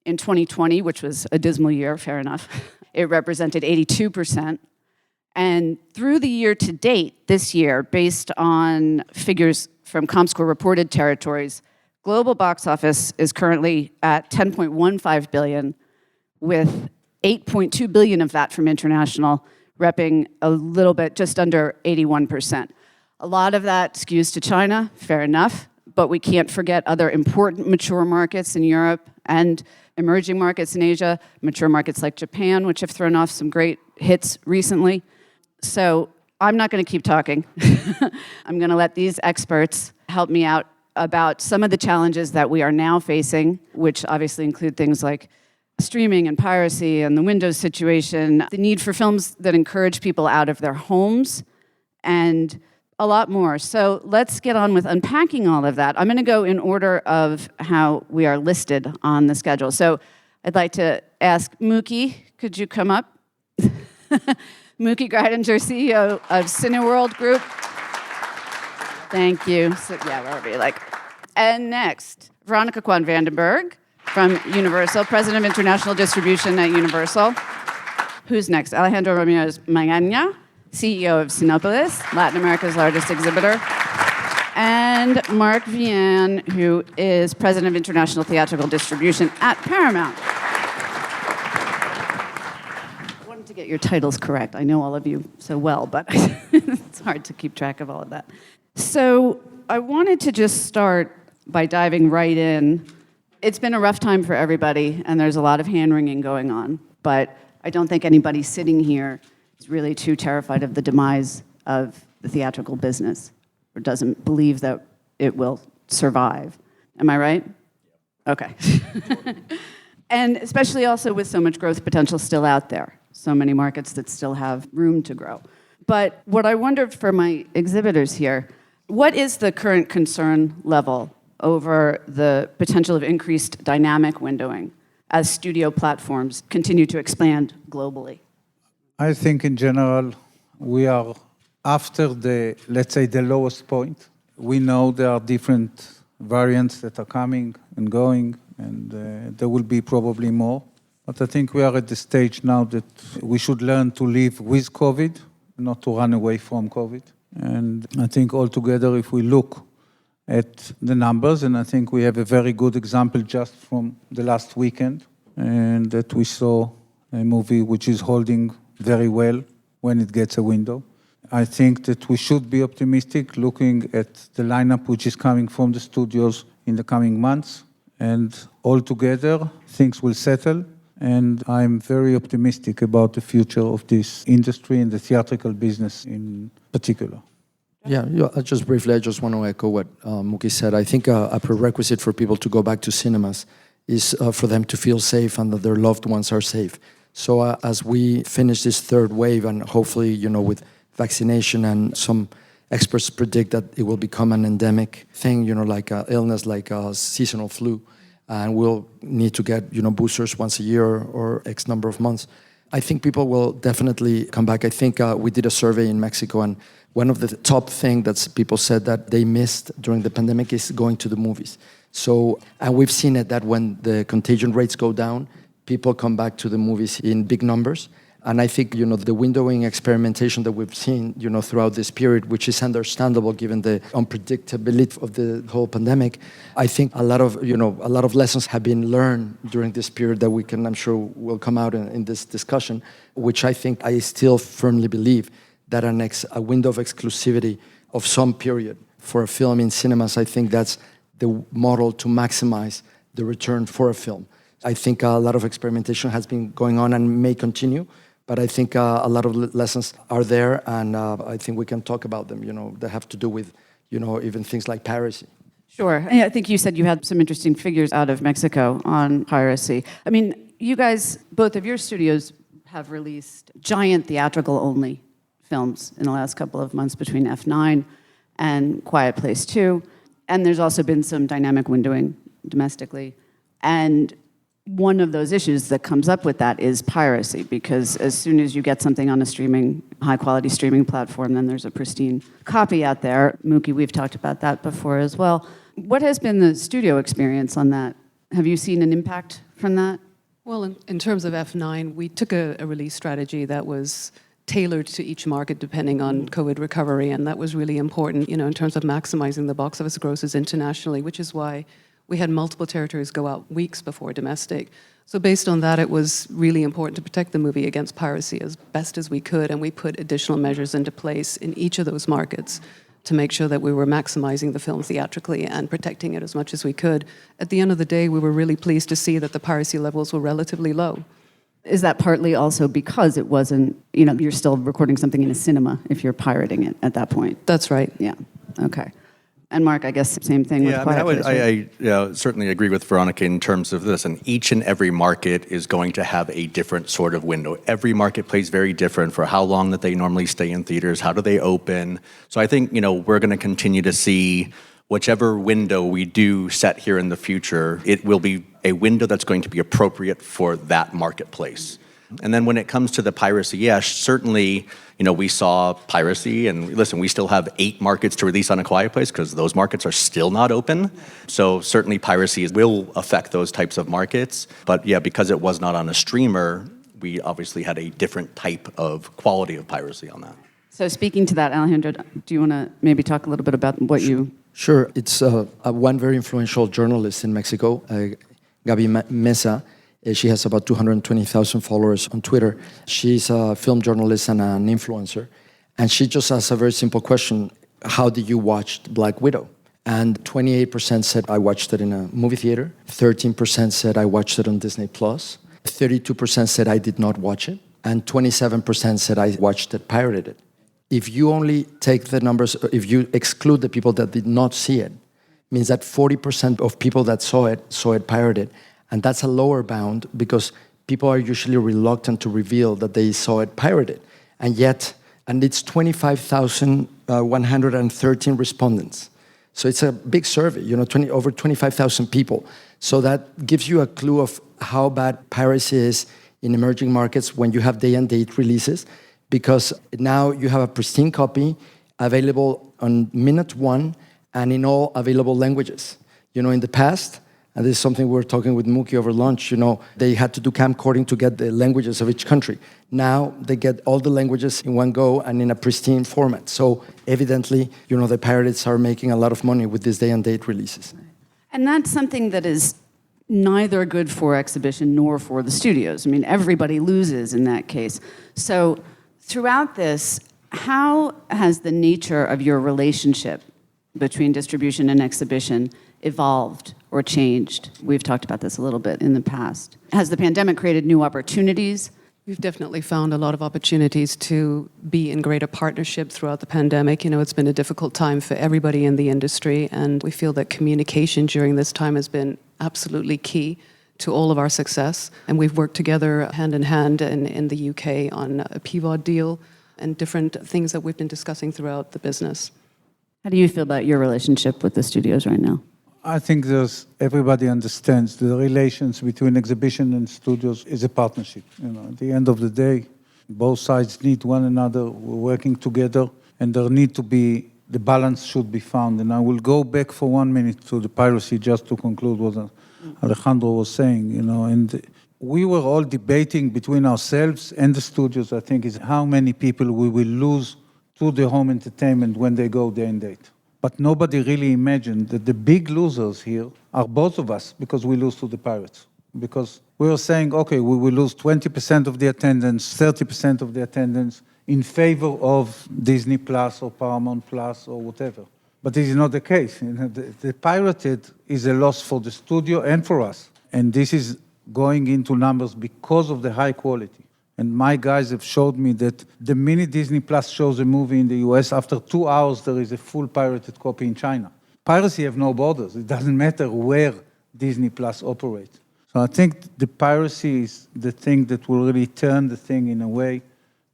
In 2020, which was a dismal year, fair enough, it represented 82%. And through the year to date, this year, based on figures from ComScore reported territories, global box office is currently at $10.15 billion, with $8.2 billion of that from international, repping a little bit, just under 81%. A lot of that skews to China, fair enough, but we can't forget other important mature markets in Europe and emerging markets in Asia, mature markets like Japan, which have thrown off some great hits recently. So I'm not going to keep talking. I'm going to let these experts help me out about some of the challenges that we are now facing, which obviously include things like streaming and piracy and the Windows situation, the need for films that encourage people out of their homes, and a lot more. So let's get on with unpacking all of that. I'm going to go in order of how we are listed on the schedule. So I'd like to ask Mooky, could you come up? Mooky Greidinger, CEO of Cineworld Group. Thank you. So, yeah, wherever you like. And next, Veronika Kwan Vanderburg from Universal, President of International Distribution at Universal. Who's next? Alejandro Ramirez Magaña, CEO of Cinepolis, Latin America's largest exhibitor. And Mark Vian, who is President of International Theatrical Distribution at Paramount. I wanted to get your titles correct. I know all of you so well, but it's hard to keep track of all of that. So I wanted to just start by diving right in. It's been a rough time for everybody, and there's a lot of hand-wringing going on, but I don't think anybody sitting here is really too terrified of the demise of the theatrical business, or doesn't believe that it will survive. Am I right? Okay. And especially also with so much growth potential still out there, so many markets that still have room to grow. But what I wondered for my exhibitors here, what is the current concern level over the potential of increased dynamic windowing as studio platforms continue to expand globally? I think in general, we are after the, let's say, the lowest point. We know there are different variants that are coming and going, and there will be probably more. But I think we are at the stage now that we should learn to live with COVID, not to run away from COVID. And I think altogether, if we look at the numbers, and I think we have a very good example just from the last weekend, and that we saw a movie which is holding very well when it gets a window. I think that we should be optimistic looking at the lineup which is coming from the studios in the coming months. and altogether things will settle. And I'm very optimistic about the future of this industry and the theatrical business in particular. Yeah, just briefly, I just want to echo what Mooky said. I think a prerequisite for people to go back to cinemas is for them to feel safe and that their loved ones are safe. So as we finish this third wave, and hopefully, with vaccination, and some experts predict that it will become an endemic thing, like an illness, like a seasonal flu, and we'll need to get, boosters once a year or X number of months. I think people will definitely come back. I think we did a survey in Mexico, and one of the top things that people said that they missed during the pandemic is going to the movies. So, and we've seen it that when the contagion rates go down, people come back to the movies in big numbers. And I think, the windowing experimentation that we've seen, throughout this period, which is understandable given the unpredictability of the whole pandemic, I think a lot of lessons have been learned during this period that we can, I'm sure, will come out in this discussion, which I think I still firmly believe that a window of exclusivity of some period for a film in cinemas, I think that's the model to maximize the return for a film. I think a lot of experimentation has been going on and may continue, but I think a lot of lessons are there, and I think we can talk about them, that have to do with, even things like piracy. Sure. I think you said you had some interesting figures out of Mexico on piracy. I mean, you guys, both of your studios have released giant theatrical-only films in the last couple of months between F9 and Quiet Place 2, and there's also been some dynamic windowing domestically. And one of those issues that comes up with that is piracy, because as soon as you get something on a high-quality streaming platform, then there's a pristine copy out there. Mooky, we've talked about that before as well. What has been the studio experience on that? Have you seen an impact from that? Well, in terms of F9, we took a release strategy that was tailored to each market depending on COVID recovery, and that was really important, in terms of maximizing the box office grosses internationally, which is why we had multiple territories go out weeks before domestic. So based on that, it was really important to protect the movie against piracy as best as we could, and we put additional measures into place in each of those markets to make sure that we were maximizing the film theatrically and protecting it as much as we could. At the end of the day, we were really pleased to see that the piracy levels were relatively low. Is that partly also because it wasn't, you're still recording something in a cinema if you're pirating it at that point? That's right. Yeah, okay. And Mark, I guess same thing with Quiet Place, right? I certainly agree with Veronika in terms of this. And each and every market is going to have a different sort of window. Every market plays very different for how long that they normally stay in theaters, how do they open. So I think, we're going to continue to see whichever window we do set here in the future, it will be a window that's going to be appropriate for that marketplace. And then when it comes to the piracy, yes, certainly, we saw piracy, and listen, we still have 8 markets to release on A Quiet Place because those markets are still not open. So certainly piracy will affect those types of markets. But yeah, because it was not on a streamer, we obviously had a different type of quality of piracy on that. So speaking to that, Alejandro, do you want to maybe talk a little bit about what you... Sure. It's one very influential journalist in Mexico, Gaby Mesa. She has about 220,000 followers on Twitter. She's a film journalist and an influencer. And she just asked a very simple question: how did you watch Black Widow? And 28% said, I watched it in a movie theater. 13% said, I watched it on Disney+. 32% said, I did not watch it. And 27% said, I watched it, pirated it. If you only take the numbers, if you exclude the people that did not see it, means that 40% of people that saw it pirated. And that's a lower bound because people are usually reluctant to reveal that they saw it pirated. And it's 25,113 respondents. So it's a big survey, over 25,000 people. So that gives you a clue of how bad piracy is in emerging markets when you have day and date releases, because now you have a pristine copy available on minute 1 and in all available languages. In the past, and this is something we were talking with Mooky over lunch, they had to do camcording to get the languages of each country. Now they get all the languages in one go and in a pristine format. So evidently, the pirates are making a lot of money with these day and date releases. And that's something that is neither good for exhibition nor for the studios. I mean, everybody loses in that case. So throughout this, how has the nature of your relationship between distribution and exhibition evolved or changed? We've talked about this a little bit in the past. Has the pandemic created new opportunities? We've definitely found a lot of opportunities to be in greater partnership throughout the pandemic. You know, it's been a difficult time for everybody in the industry, and we feel that communication during this time has been absolutely key to all of our success. And we've worked together hand in hand in the UK on a PVOD deal and different things that we've been discussing throughout the business. How do you feel about your relationship with the studios right now? I think everybody understands the relations between exhibition and studios is a partnership. At the end of the day, both sides need one another. We're working together, and the balance should be found. And I will go back for 1 minute to the piracy just to conclude what Alejandro was saying. And we were all debating between ourselves and the studios, I think, is how many people we will lose to the home entertainment when they go day and date. But nobody really imagined that the big losers here are both of us, because we lose to the pirates. Because we were saying, okay, we will lose 20% of the attendance, 30% of the attendance in favor of Disney Plus or Paramount Plus or whatever. But this is not the case. The pirated is a loss for the studio and for us. And this is going into numbers because of the high quality. And my guys have showed me that the minute Disney Plus shows a movie in the US, after 2 hours, there is a full pirated copy in China. Piracy have no borders. It doesn't matter where Disney Plus operates. So I think the piracy is the thing that will really turn the thing in a way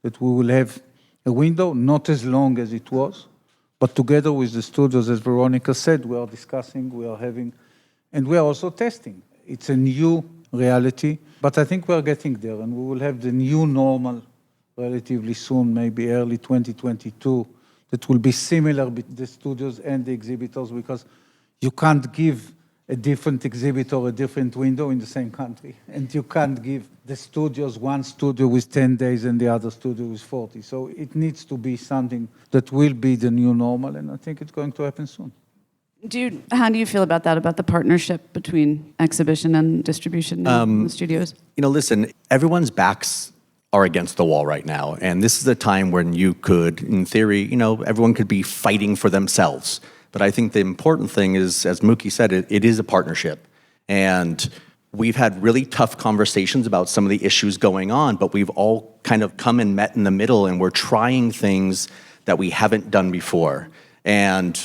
that we will have a window, not as long as it was, but together with the studios, as Veronika said, we are discussing, we are having, and we are also testing. It's a new reality, but I think we are getting there, and we will have the new normal relatively soon, maybe early 2022, that will be similar with the studios and the exhibitors, because you can't give a different exhibitor a different window in the same country, and you can't give the studios one studio with 10 days and the other studio with 40. So it needs to be something that will be the new normal, and I think it's going to happen soon. How do you feel about that, about the partnership between exhibition and distribution in the studios? Listen, everyone's backs are against the wall right now. And this is a time when you could, in theory, everyone could be fighting for themselves. But I think the important thing is, as Mooky said, it is a partnership. And we've had really tough conversations about some of the issues going on, but we've all kind of come and met in the middle, and we're trying things that we haven't done before. And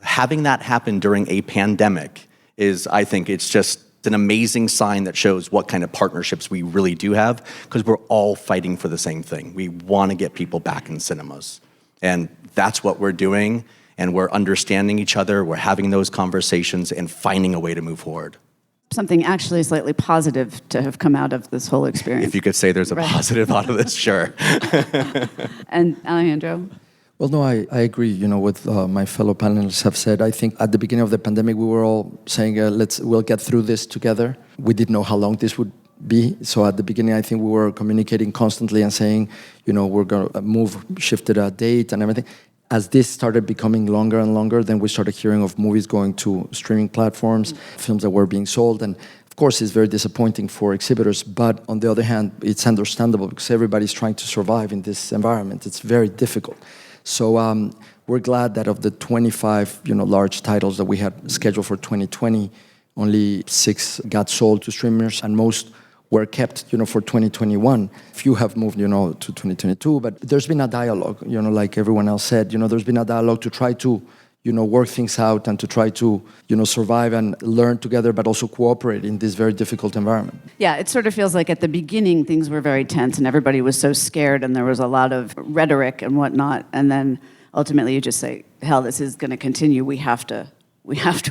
having that happen during a pandemic is, I think, it's just an amazing sign that shows what kind of partnerships we really do have, because we're all fighting for the same thing. We want to get people back in cinemas. And that's what we're doing, and we're understanding each other, we're having those conversations and finding a way to move forward. Something actually slightly positive to have come out of this whole experience. If you could say there's a positive out of this, sure. And Alejandro? Well, no, I agree, with my fellow panelists have said. I think at the beginning of the pandemic, we were all saying, we'll get through this together. We didn't know how long this would be. So at the beginning, I think we were communicating constantly and saying, we're going to shifted a date and everything. As this started becoming longer and longer, then we started hearing of movies going to streaming platforms, films that were being sold. And of course, it's very disappointing for exhibitors. But on the other hand, it's understandable because everybody's trying to survive in this environment. It's very difficult. So we're glad that of the 25, large titles that we had scheduled for 2020, only 6 got sold to streamers, and most were kept, for 2021. Few have moved, to 2022. But there's been a dialogue, like everyone else said. There's been a dialogue to try to, work things out and to try to, survive and learn together, but also cooperate in this very difficult environment. Yeah, it sort of feels like at the beginning things were very tense and everybody was so scared and there was a lot of rhetoric and whatnot. And then ultimately you just say, hell, this is going to continue. We have to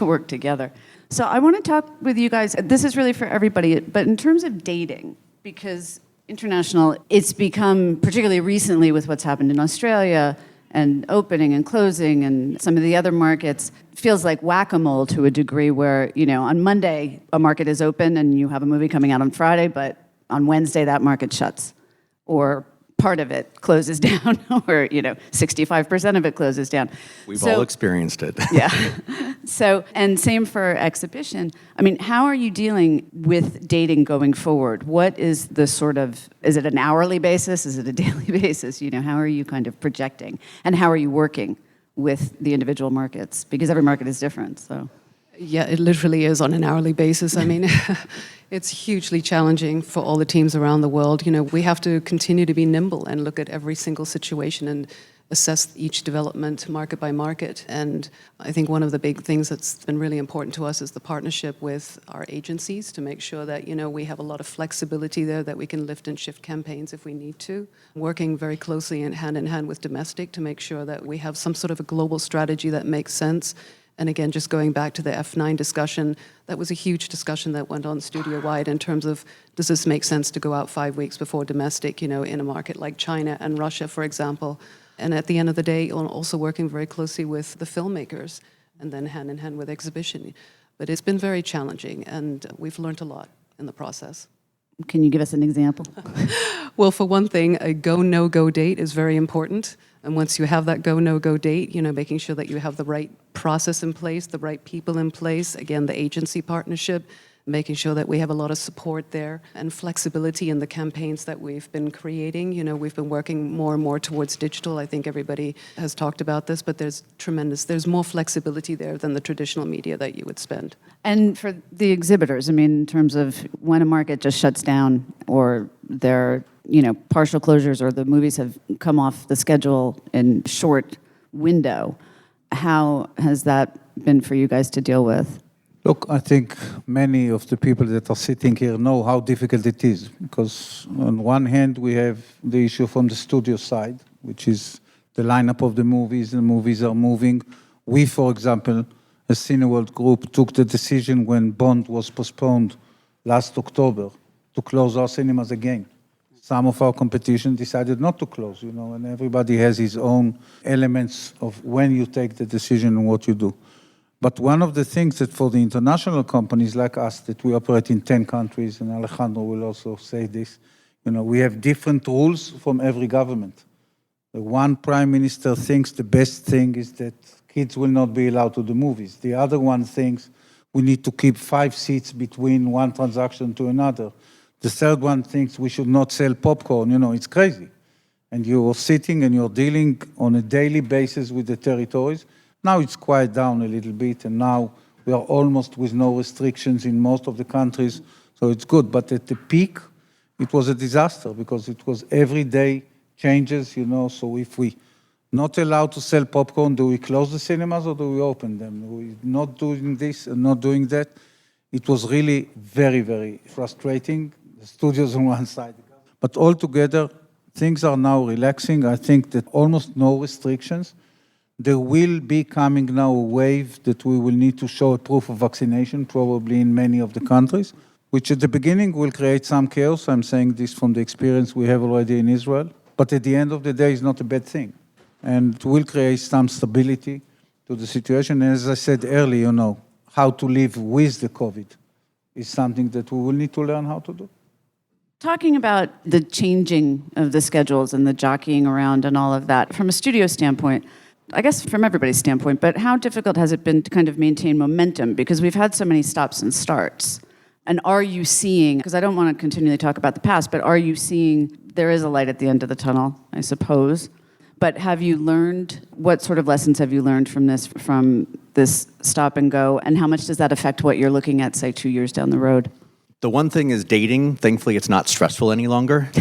work together. So I want to talk with you guys. This is really for everybody, but in terms of dating, because international, it's become, particularly recently with what's happened in Australia and opening and closing and some of the other markets, feels like whack-a-mole to a degree where, on Monday, a market is open and you have a movie coming out on Friday, but on Wednesday, that market shuts. Or part of it closes down, or 65% of it closes down. We've all experienced it. Yeah. So, and same for exhibition. I mean, how are you dealing with dating going forward? What is the is it an hourly basis? Is it a daily basis? How are you kind of projecting? And how are you working with the individual markets? Because every market is different, so. Yeah, it literally is on an hourly basis. I mean, it's hugely challenging for all the teams around the world. You know, we have to continue to be nimble and look at every single situation and assess each development market by market. And I think one of the big things that's been really important to us is the partnership with our agencies to make sure that, you know, we have a lot of flexibility there, that we can lift and shift campaigns if we need to. Working very closely and hand with domestic to make sure that we have some sort of a global strategy that makes sense. And again, just going back to the F9 discussion, that was a huge discussion that went on studio-wide in terms of, does this make sense to go out 5 weeks before domestic, you know, in a market like China and Russia, for example. And at the end of the day, also working very closely with the filmmakers and then hand in hand with exhibition. But it's been very challenging, and we've learned a lot in the process. Can you give us an example? Well, for one thing, a go, no-go date is very important. And once you have that go, no-go date, you know, making sure that you have the right process in place, the right people in place, again, the agency partnership, making sure that we have a lot of support there and flexibility in the campaigns that we've been creating. You know, we've been working more and more towards digital. I think everybody has talked about this, but there's more flexibility there than the traditional media that you would spend. And for the exhibitors, I mean, in terms of when a market just shuts down or there are, you know, partial closures or the movies have come off the schedule in short window, how has that been for you guys to deal with? Look, I think many of the people that are sitting here know how difficult it is, because on one hand we have the issue from the studio side, which is the lineup of the movies are moving. We, for example, as Cineworld Group, took the decision when Bond was postponed last October to close our cinemas again. Some of our competition decided not to close, you know, and everybody has his own elements of when you take the decision and what you do. But one of the things that for the international companies like us, that we operate in 10 countries, and Alejandro will also say this, you know, we have different rules from every government. The one prime minister thinks the best thing is that kids will not be allowed to the movies. The other one thinks we need to keep 5 seats between one transaction to another. The third one thinks we should not sell popcorn. You know, it's crazy. And you're sitting and you're dealing on a daily basis with the territories. Now it's quiet down a little bit, and now we are almost with no restrictions in most of the countries, so it's good. But at the peak, it was a disaster because it was every day changes, you know. So if we not allowed to sell popcorn, do we close the cinemas or do we open them? We're not doing this and not doing that. It was really very, very frustrating. The studios on one side. But altogether, things are now relaxing. I think that almost no restrictions. There will be coming now a wave that we will need to show a proof of vaccination, probably in many of the countries, which at the beginning will create some chaos. I'm saying this from the experience we have already in Israel. But at the end of the day, it's not a bad thing. And it will create some stability to the situation. And as I said earlier, you know, how to live with the COVID is something that we will need to learn how to do. Talking about the changing of the schedules and the jockeying around and all of that, from a studio standpoint, I guess from everybody's standpoint, but how difficult has it been to kind of maintain momentum? Because we've had so many stops and starts. And are you seeing, because I don't want to continually talk about the past, but are you seeing there is a light at the end of the tunnel, I suppose? But have you learned, what sort of lessons have you learned from this stop and go? And how much does that affect what you're looking at, say, 2 years down the road? The one thing is dating. Thankfully, it's not stressful any longer.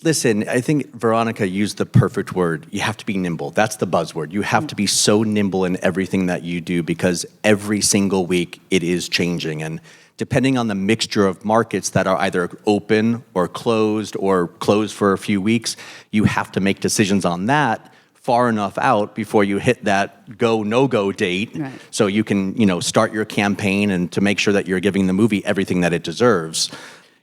Listen, I think Veronika used the perfect word. You have to be nimble. That's the buzzword. You have to be so nimble in everything that you do because every single week it is changing. And depending on the mixture of markets that are either open or closed for a few weeks, you have to make decisions on that far enough out before you hit that go, no-go date. Right. So you can, you know, start your campaign and to make sure that you're giving the movie everything that it deserves.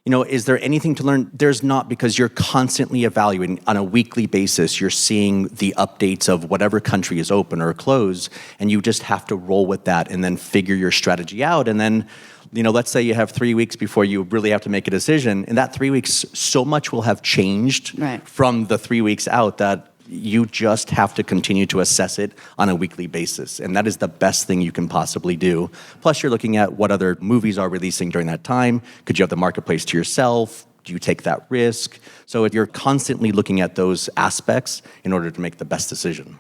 You know, is there anything to learn? There's not, because you're constantly evaluating on a weekly basis. You're seeing the updates of whatever country is open or closed, and you just have to roll with that and then figure your strategy out. And then, you know, let's say you have 3 weeks before you really have to make a decision. In that 3 weeks, so much will have changed from the 3 weeks out that you just have to continue to assess it on a weekly basis. And that is the best thing you can possibly do. Plus, you're looking at what other movies are releasing during that time. Could you have the marketplace to yourself? Do you take that risk? So you're constantly looking at those aspects in order to make the best decision.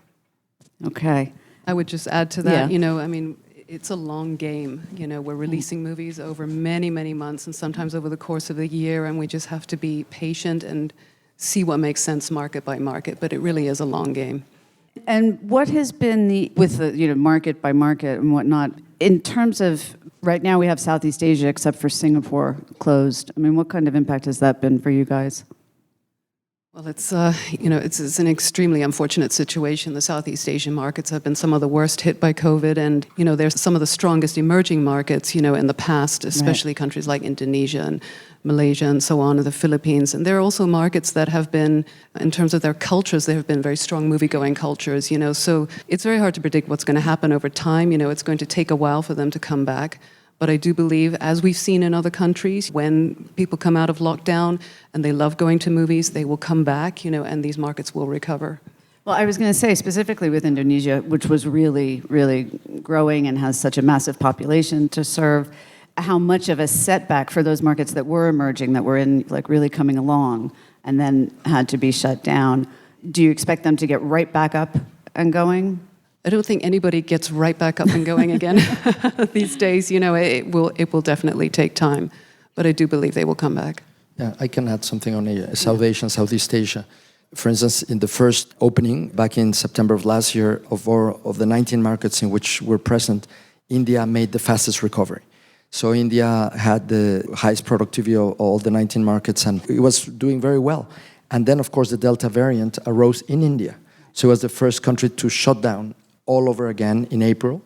Okay. I would just add to that, you know, I mean, It's a long game. You know, we're releasing movies over many, many months and sometimes over the course of the year, and we just have to be patient and see what makes sense market by market. But it really is a long game. And what has been with the, market by market and whatnot, in terms of, right now we have Southeast Asia, except for Singapore, closed. I mean, what kind of impact has that been for you guys? Well, it's an extremely unfortunate situation. The Southeast Asian markets have been some of the worst hit by COVID, and, they're some of the strongest emerging markets, in the past, especially countries like Indonesia and Malaysia and so on, and the Philippines. And there are also markets that have been, in terms of their cultures, they have been very strong movie-going cultures, so it's very hard to predict what's going to happen over time. It's going to take a while for them to come back. But I do believe, as we've seen in other countries, when people come out of lockdown and they love going to movies, they will come back, and these markets will recover. Well, I was going to say, specifically with Indonesia, which was really, really growing and has such a massive population to serve, how much of a setback for those markets that were emerging, that were really coming along, and then had to be shut down. Do you expect them to get right back up and going? I don't think anybody gets right back up and going again these days. It will definitely take time, but I do believe they will come back. Yeah, I can add something on South Asia and Southeast Asia. For instance, in the first opening back in September of last year, of the 19 markets in which we're present, India made the fastest recovery. So India had the highest productivity of all the 19 markets, and it was doing very well. And then, of course, the Delta variant arose in India. So it was the first country to shut down all over again in April,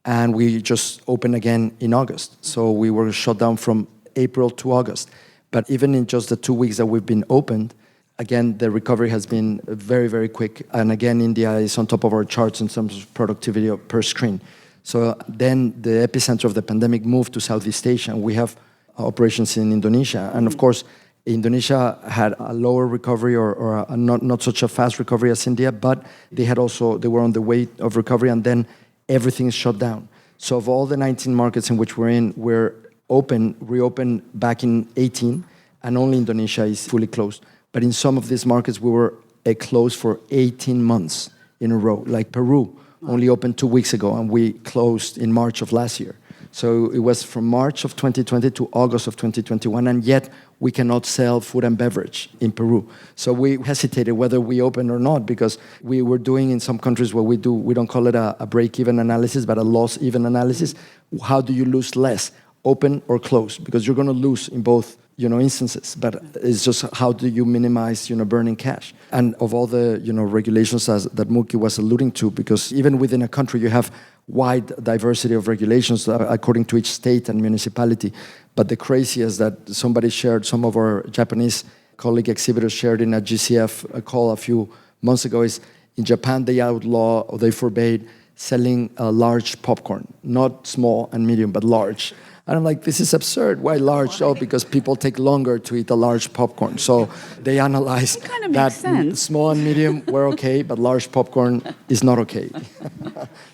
and we just opened again in August. So we were shut down from April to August. But even in just the 2 weeks that we've been opened, again, the recovery has been very, very quick. And again, India is on top of our charts in terms of productivity per screen. So then the epicenter of the pandemic moved to Southeast Asia. We have operations in Indonesia. And of course, Indonesia had a lower recovery or not such a fast recovery as India, but they were on the way of recovery, and then everything is shut down. So of all the 19 markets in which we're reopened back in 18, and only Indonesia is fully closed. But in some of these markets, we were closed for 18 months in a row, like Peru only opened 2 weeks ago, and we closed in March of last year. So it was from March of 2020 to August of 2021, and yet we cannot sell food and beverage in Peru. So we hesitated whether we open or not, because we were doing in some countries what we don't call it a break-even analysis, but a loss-even analysis. How do you lose less, open or close? Because you're going to lose in both instances, but it's just how do you minimize, burning cash? And of all the, regulations that Mooky was alluding to, because even within a country you have wide diversity of regulations according to each state and municipality. But the craziest that some of our Japanese colleague exhibitors shared in a GCF call a few months ago is in Japan they forbade selling large popcorn, not small and medium, but large. And I'm like, this is absurd. Why large? Oh, because people take longer to eat a large popcorn. So they analyzed that small and medium were okay, but large popcorn is not okay.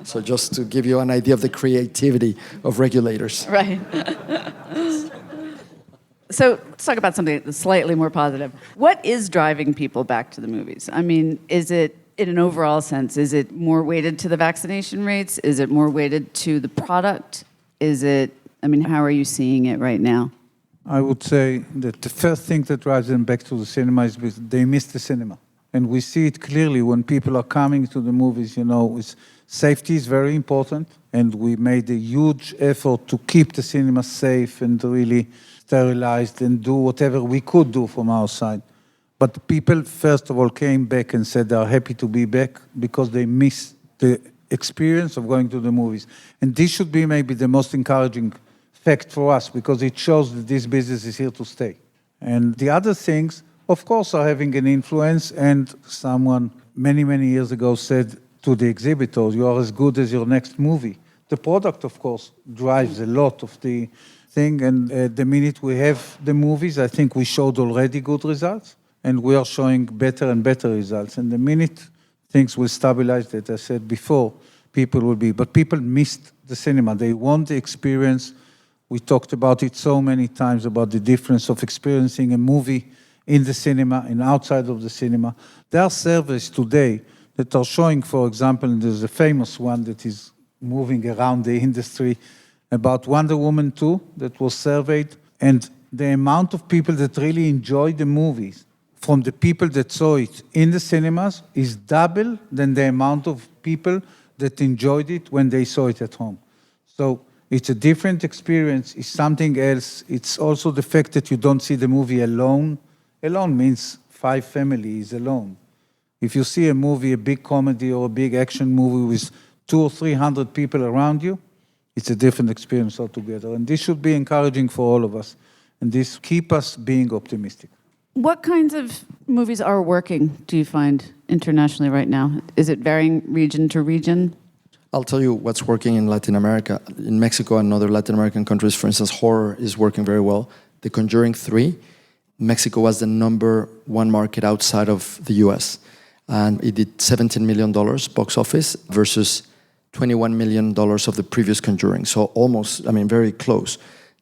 So just to give you an idea of the creativity of regulators. Right. So let's talk about something that's slightly more positive. What is driving people back to the movies? I mean, is it, in an overall sense, is it more weighted to the vaccination rates? Is it more weighted to the product? How are you seeing it right now? I would say that the first thing that drives them back to the cinema is because they miss the cinema. And we see it clearly when people are coming to the movies, safety is very important. And we made a huge effort to keep the cinema safe and really sterilized and do whatever we could do from our side. But people, first of all, came back and said they are happy to be back because they miss the experience of going to the movies. And this should be maybe the most encouraging fact for us, because it shows that this business is here to stay. And the other things, of course, are having an influence. And someone many, many years ago said to the exhibitors, you are as good as your next movie. The product, of course, drives a lot of the thing. And the minute we have the movies, I think we showed already good results. And we are showing better and better results. And the minute things will stabilize, as I said before, people will be. But people missed the cinema. They want the experience. We talked about it so many times, about the difference of experiencing a movie in the cinema and outside of the cinema. There are surveys today that are showing, for example, and there's a famous one that is moving around the industry, about Wonder Woman 2 that was surveyed, and the amount of people that really enjoyed the movies from the people that saw it in the cinemas is double than the amount of people that enjoyed it when they saw it at home. So it's a different experience, it's something else. It's also the fact that you don't see the movie alone. Alone means 5 families alone. If you see a movie, a big comedy or a big action movie with 200 or 300 people around you, it's a different experience altogether. And this should be encouraging for all of us. And this keep us being optimistic. What kinds of movies are working, do you find, internationally right now? Is it varying region to region? I'll tell you what's working in Latin America. In Mexico and other Latin American countries, for instance, horror is working very well. The Conjuring 3, Mexico was the #1 market outside of the US. And it did $17 million box office versus $21 million of the previous Conjuring. So almost, very close.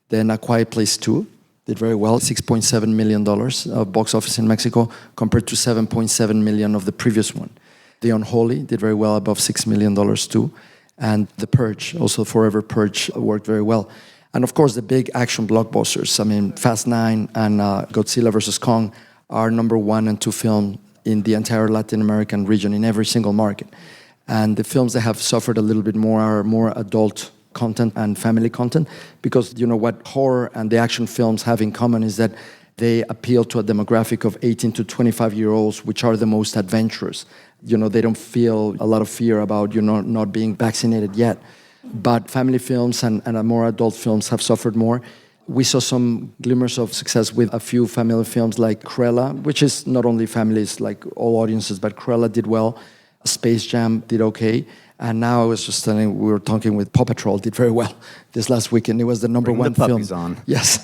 Then A Quiet Place 2 did very well, $6.7 million of box office in Mexico compared to $7.7 million of the previous one. The Unholy did very well, above $6 million too. And The Purge, also Forever Purge, worked very well. And of course, the big action blockbusters, Fast 9 and Godzilla vs. Kong are #1 and 2 films in the entire Latin American region, in every single market. And the films that have suffered a little bit more are more adult content and family content, because what horror and the action films have in common is that they appeal to a demographic of 18 to 25-year-olds, which are the most adventurous. They don't feel a lot of fear about not being vaccinated yet. But family films and more adult films have suffered more. We saw some glimmers of success with a few family films like Cruella, which is not only families, like all audiences, but Cruella did well. Space Jam did okay. And now I was just telling, we were talking with Paw Patrol, did very well this last weekend. It was the #1 film. The puppies on. Yes.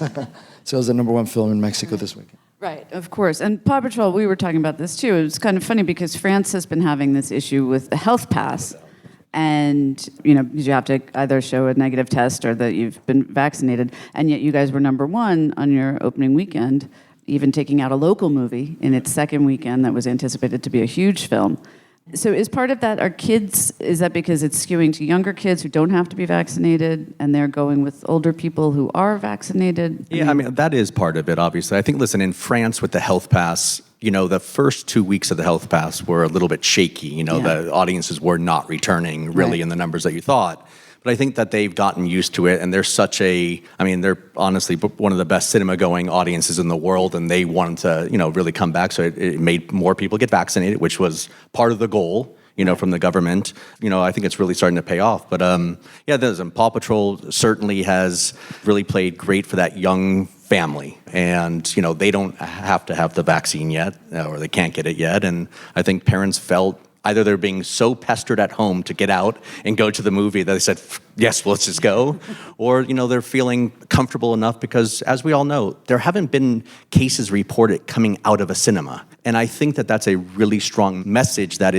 So it was the #1 film in Mexico this weekend. Right, of course. And Paw Patrol, we were talking about this too. It was kind of funny because France has been having this issue with the health pass. And, because you have to either show a negative test or that you've been vaccinated. And yet you guys were #1 on your opening weekend, even taking out a local movie in its second weekend that was anticipated to be a huge film. So is part of that, is that because it's skewing to younger kids who don't have to be vaccinated and they're going with older people who are vaccinated? Yeah, that is part of it, obviously. I think, listen, in France with the health pass, the first 2 weeks of the health pass were a little bit shaky. The audiences were not returning really in the numbers that you thought. But I think that they've gotten used to it, and they're they're honestly one of the best cinema-going audiences in the world, and they wanted to, really come back. So it made more people get vaccinated, which was part of the goal, from the government. I think it's really starting to pay off. But Paw Patrol certainly has really played great for that young family, and they don't have to have the vaccine yet, or they can't get it yet. And I think parents felt either they're being so pestered at home to get out and go to the movie that they said, yes, well, let's just go. Or, they're feeling comfortable enough because, as we all know, there haven't been cases reported coming out of a cinema. And I think that that's a really strong message that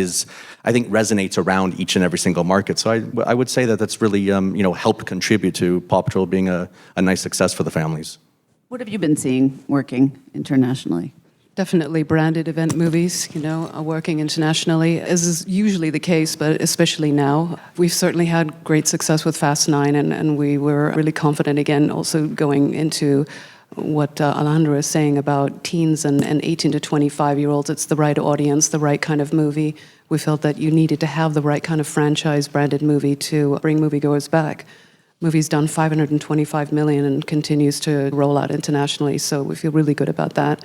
I think resonates around each and every single market. So I would say that that's really, helped contribute to Paw Patrol being a nice success for the families. What have you been seeing working internationally? Definitely branded event movies, are working internationally, as is usually the case, but especially now. We've certainly had great success with Fast 9, and we were really confident, again, also going into what Alejandro is saying about teens and 18 to 25-year-olds. It's the right audience, the right kind of movie. We felt that you needed to have the right kind of franchise-branded movie to bring moviegoers back. Movie's done $525 million and continues to roll out internationally, so we feel really good about that.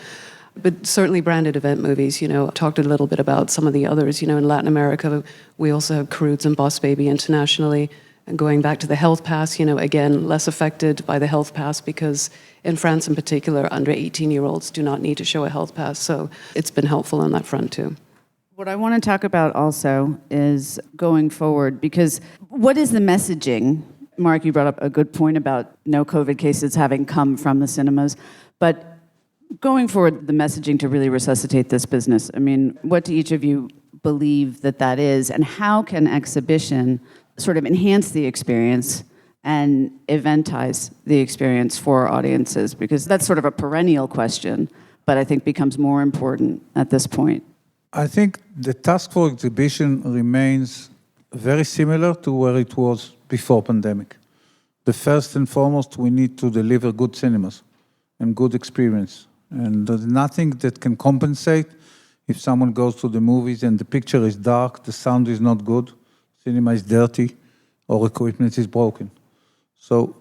But certainly branded event movies, talked a little bit about some of the others. In Latin America, we also have Croods and Boss Baby internationally. And going back to the health pass, again, less affected by the health pass because in France in particular, under 18-year-olds do not need to show a health pass. So it's been helpful on that front too. What I want to talk about also is going forward, because what is the messaging? Mark, you brought up a good point about no COVID cases having come from the cinemas, but going forward, the messaging to really resuscitate this business, what do each of you believe that is, and how can exhibition sort of enhance the experience and eventize the experience for audiences? Because that's sort of a perennial question, but I think becomes more important at this point. I think the task for exhibition remains very similar to where it was before pandemic. The first and foremost, we need to deliver good cinemas and good experience. And there's nothing that can compensate if someone goes to the movies and the picture is dark, the sound is not good, cinema is dirty, or equipment is broken. So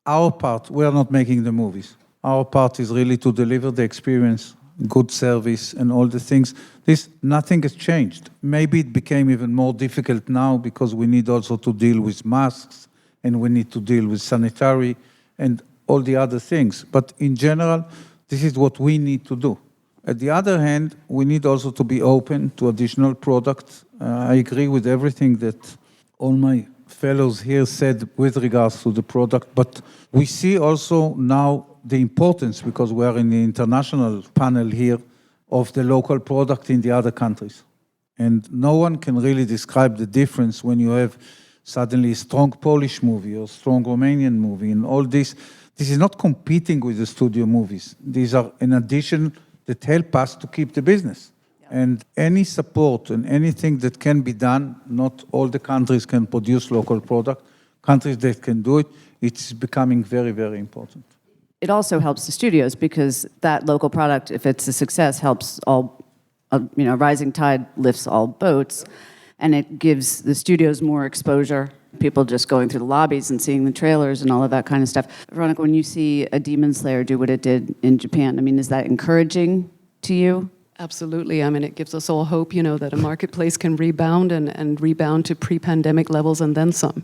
our part, we are not making the movies. Our part is really to deliver the experience, good service, and all the things. Nothing has changed. Maybe it became even more difficult now because we need also to deal with masks, and we need to deal with sanitary and all the other things. But in general, this is what we need to do. At the other hand, we need also to be open to additional products. I agree with everything that all my fellows here said with regards to the product, but we see also now the importance, because we are in the international panel here, of the local product in the other countries. And no one can really describe the difference when you have suddenly a strong Polish movie or strong Romanian movie and all this. This is not competing with the studio movies. These are an addition that help us to keep the business. Yeah. And any support and anything that can be done, not all the countries can produce local product. Countries that can do it, it's becoming very, very important. It also helps the studios because that local product, if it's a success, helps all, rising tide lifts all boats, and it gives the studios more exposure. People just going through the lobbies and seeing the trailers and all of that kind of stuff. Veronika, when you see a Demon Slayer do what it did in Japan, is that encouraging to you? Absolutely. It gives us all hope, that a marketplace can rebound and rebound to pre-pandemic levels and then some.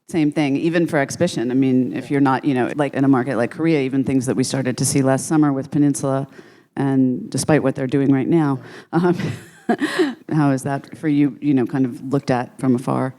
Same thing, even for exhibition. If you're not, like in a market like Korea, even things that we started to see last summer with Peninsula, and despite what they're doing right now, how is that for you, kind of looked at from afar?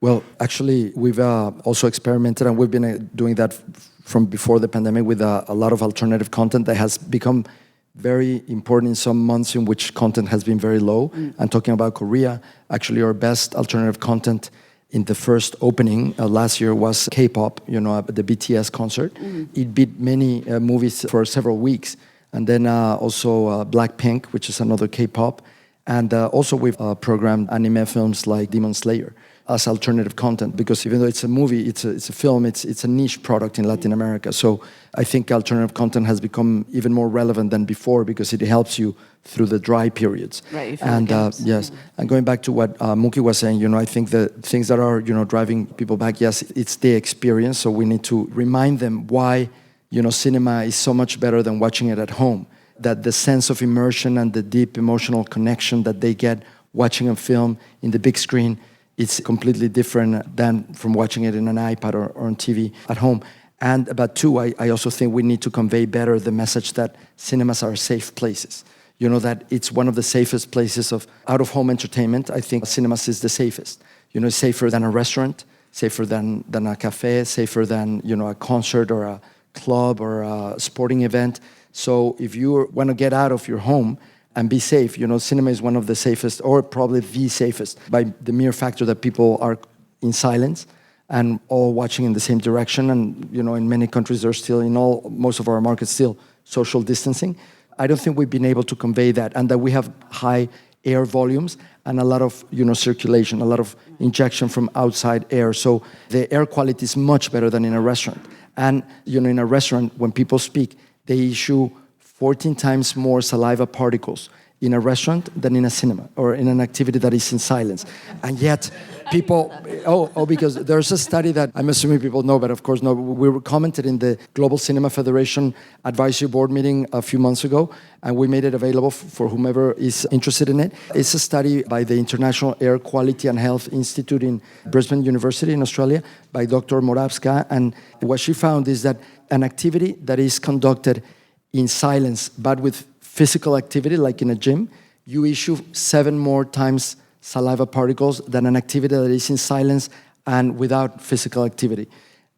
Well, actually, we've also experimented, and we've been doing that from before the pandemic with a lot of alternative content that has become very important in some months in which content has been very low. And talking about Korea, actually our best alternative content in the first opening last year was K-pop, the BTS concert. It beat many movies for several weeks. And then also Blackpink, which is another K-pop. And also we've programmed anime films like Demon Slayer as alternative content, because even though it's a movie, it's a film, it's a niche product in Latin America. So I think alternative content has become even more relevant than before because it helps you through the dry periods. Right. And yes, and going back to what Mooky was saying, I think the things that are driving people back, yes, it's the experience. So we need to remind them why cinema is so much better than watching it at home. That the sense of immersion and the deep emotional connection that they get watching a film in the big screen, it's completely different than from watching it in an iPad or on TV at home. And about two, I also think we need to convey better the message that cinemas are safe places. That it's one of the safest places of out-of-home entertainment. I think cinemas is the safest. Safer than a restaurant, safer than a cafe, safer than a concert or a club or a sporting event. So if you want to get out of your home and be safe, cinema is one of the safest, or probably the safest, by the mere factor that people are in silence and all watching in the same direction. And in many countries, there's still most of our markets still social distancing. I don't think we've been able to convey that, and that we have high air volumes and a lot of circulation, a lot of injection from outside air. So the air quality is much better than in a restaurant. And in a restaurant, when people speak, they issue 14 times more saliva particles in a restaurant than in a cinema or in an activity that is in silence. And yet people, because there's a study that I'm assuming people know, but of course no, we were commented in the Global Cinema Federation Advisory Board meeting a few months ago, and we made it available for whomever is interested in it. It's a study by the International Air Quality and Health Institute in Brisbane University in Australia by Dr. Moravska, and what she found is that an activity that is conducted in silence, but with physical activity, like in a gym, you issue 7 more times saliva particles than an activity that is in silence and without physical activity.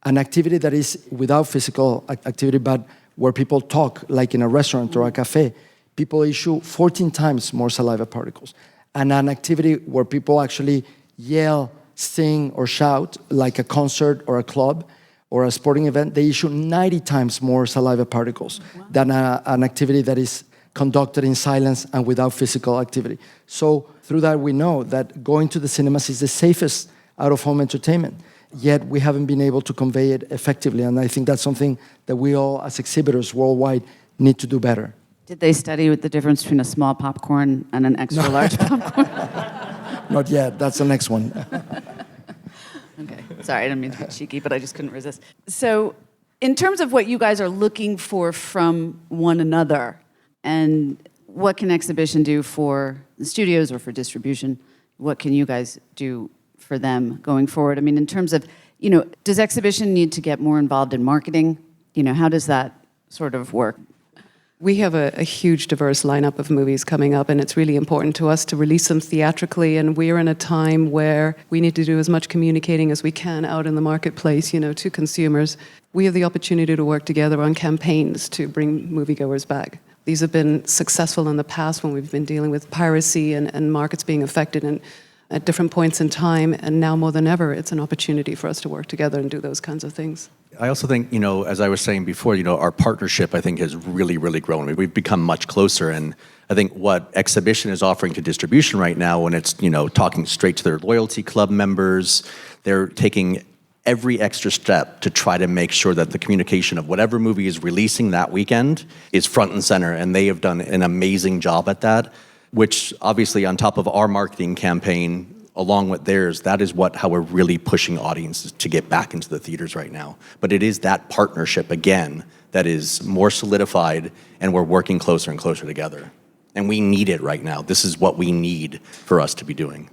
An activity that is without physical activity, but where people talk, like in a restaurant or a cafe, people issue 14 times more saliva particles. And an activity where people actually yell, sing, or shout, like a concert or a club, or a sporting event, they issue 90 times more saliva particles than an activity that is conducted in silence and without physical activity. So through that, we know that going to the cinemas is the safest out-of-home entertainment. Yet we haven't been able to convey it effectively. And I think that's something that we all, as exhibitors worldwide, need to do better. Did they study the difference between a small popcorn and an extra large popcorn? Not yet. That's the next one. Okay. Sorry, I didn't mean to be cheeky, but I just couldn't resist. So, in terms of what you guys are looking for from one another, and what can exhibition do for the studios or for distribution, what can you guys do for them going forward? I mean, in terms of, does exhibition need to get more involved in marketing? How does that sort of work? We have a huge, diverse lineup of movies coming up, and it's really important to us to release them theatrically. And we're in a time where we need to do as much communicating as we can out in the marketplace, to consumers. We have the opportunity to work together on campaigns to bring moviegoers back. These have been successful in the past when we've been dealing with piracy and markets being affected at different points in time. And now more than ever, it's an opportunity for us to work together and do those kinds of things. I also think, as I was saying before, our partnership, I think, has really, really grown. We've become much closer. And I think what exhibition is offering to distribution right now, when it's, talking straight to their loyalty club members, they're taking every extra step to try to make sure that the communication of whatever movie is releasing that weekend is front and center. And they have done an amazing job at that, which obviously on top of our marketing campaign, along with theirs, that is how we're really pushing audiences to get back into the theaters right now. But it is that partnership, again, that is more solidified, and we're working closer and closer together. And we need it right now. This is what we need for us to be doing.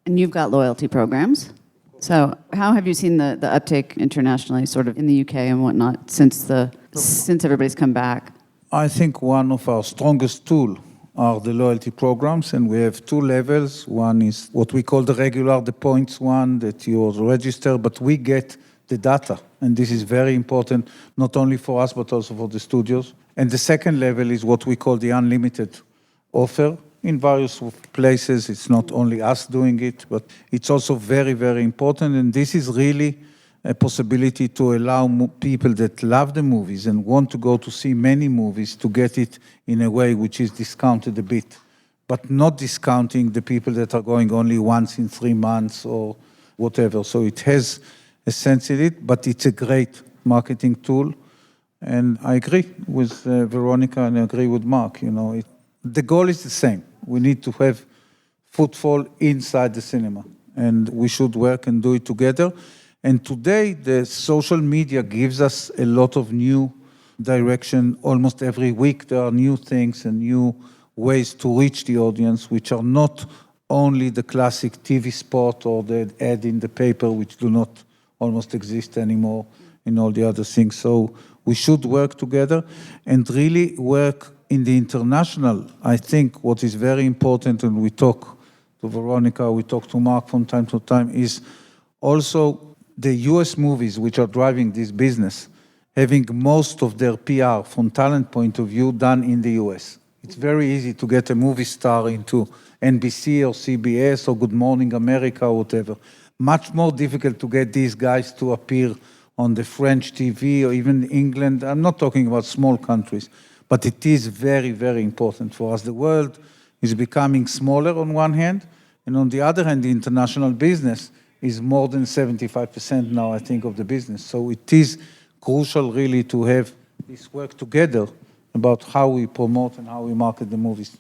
And you've got loyalty programs. So how have you seen the uptake internationally, sort of in the UK and whatnot, since everybody's come back? I think one of our strongest tools are the loyalty programs, and we have two levels. One is what we call the regular, the points one, that you register, but we get the data, and this is very important, not only for us, but also for the studios. And the second level is what we call the unlimited offer. In various places, it's not only us doing it, but it's also very, very important, and this is really a possibility to allow people that love the movies and want to go to see many movies to get it in a way which is discounted a bit, but not discounting the people that are going only once in 3 months or whatever. So it has a sense in it, but it's a great marketing tool. And I agree with Veronika and I agree with Mark. The goal is the same. We need to have footfall inside the cinema, and we should work and do it together. And today, the social media gives us a lot of new direction. Almost every week, there are new things and new ways to reach the audience, which are not only the classic TV spot or the ad in the paper, which do not almost exist anymore in all the other things. So we should work together and really work in the international. I think what is very important, and we talk to Veronika, we talk to Mark from time to time, is also the US movies, which are driving this business, having most of their PR from talent point of view done in the US. It's very easy to get a movie star into NBC or CBS or Good Morning America or whatever. Much more difficult to get these guys to appear on the French TV or even England. I'm not talking about small countries, but it is very, very important for us. The world is becoming smaller on one hand, and on the other hand, the international business is more than 75% now, I think, of the business. So it is crucial really to have this work together about how we promote and how we market the movies.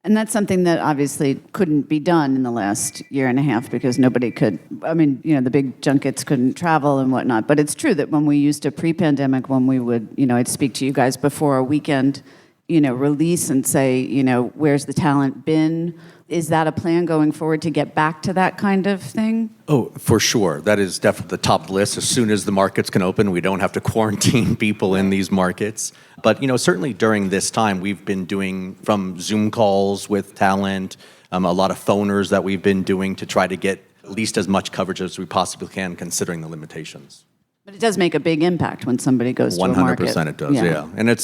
And that's something that obviously couldn't be done in the last year and a half because nobody could, the big junkets couldn't travel and whatnot. But it's true that when we used to pre-pandemic, when we would, I'd speak to you guys before a weekend, release and say, where's the talent been? Is that a plan going forward to get back to that kind of thing? Oh, for sure. That is definitely the top of the list. As soon as the markets can open, we don't have to quarantine people in these markets. But, certainly during this time, we've been doing from Zoom calls with talent, a lot of phoners that we've been doing to try to get at least as much coverage as we possibly can, considering the limitations. But it does make a big impact when somebody goes to a market. 100% it does, yeah. And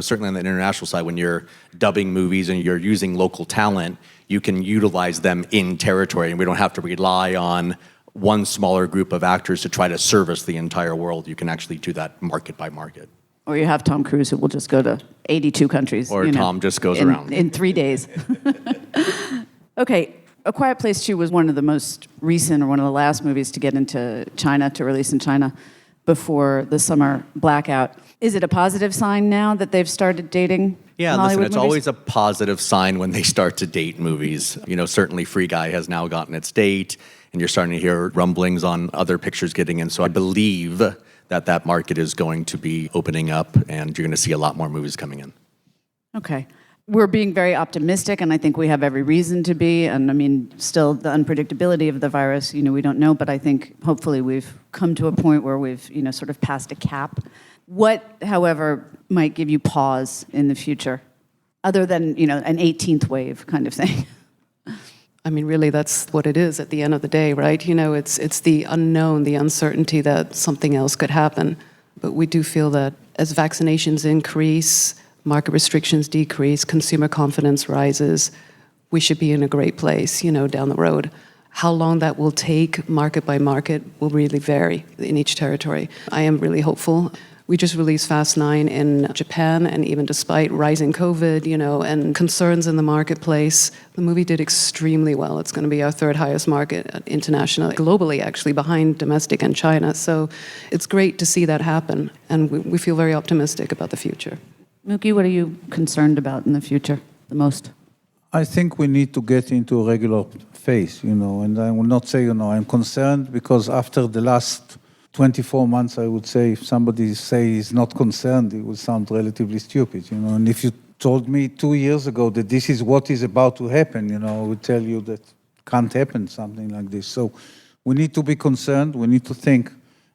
certainly on the international side, when you're dubbing movies and you're using local talent, you can utilize them in territory, and we don't have to rely on one smaller group of actors to try to service the entire world. You can actually do that market by market. Or you have Tom Cruise, who will just go to 82 countries. Or Tom just goes around. In 3 days. Okay, A Quiet Place 2 was one of the most recent or one of the last movies to get into China, to release in China before the summer blackout. Is it a positive sign now that they've started dating Yeah, Hollywood listen, it's movies? always a positive sign when they start to date movies. You know, certainly Free Guy has now gotten its date, and you're starting to hear rumblings on other pictures getting in. So I believe that market is going to be opening up, and you're going to see a lot more movies coming in. Okay. We're being very optimistic, and I think we have every reason to be. And I mean, still the unpredictability of the virus, we don't know, but I think hopefully we've come to a point where we've, sort of passed a cap. What, however, might give you pause in the future, other than, an 18th wave kind of thing? I mean, really, that's what it is at the end of the day, right? It's the unknown, the uncertainty that something else could happen. But we do feel that as vaccinations increase, market restrictions decrease, consumer confidence rises, we should be in a great place, down the road. How long that will take, market by market, will really vary in each territory. I am really hopeful. We just released Fast 9 in Japan, and even despite rising COVID, and concerns in the marketplace, the movie did extremely well. It's going to be our third highest market internationally, globally actually, behind domestic and China. So it's great to see that happen, and we feel very optimistic about the future. Mooky, what are you concerned about in the future the most? I think we need to get into a regular phase, and I will not say, I'm concerned because after the last 24 months, I would say, if somebody say he's not concerned, it would sound relatively stupid, And if you told me 2 years ago that this is what is about to happen, I would tell you that can't happen, something like this. So we need to be concerned. We need to think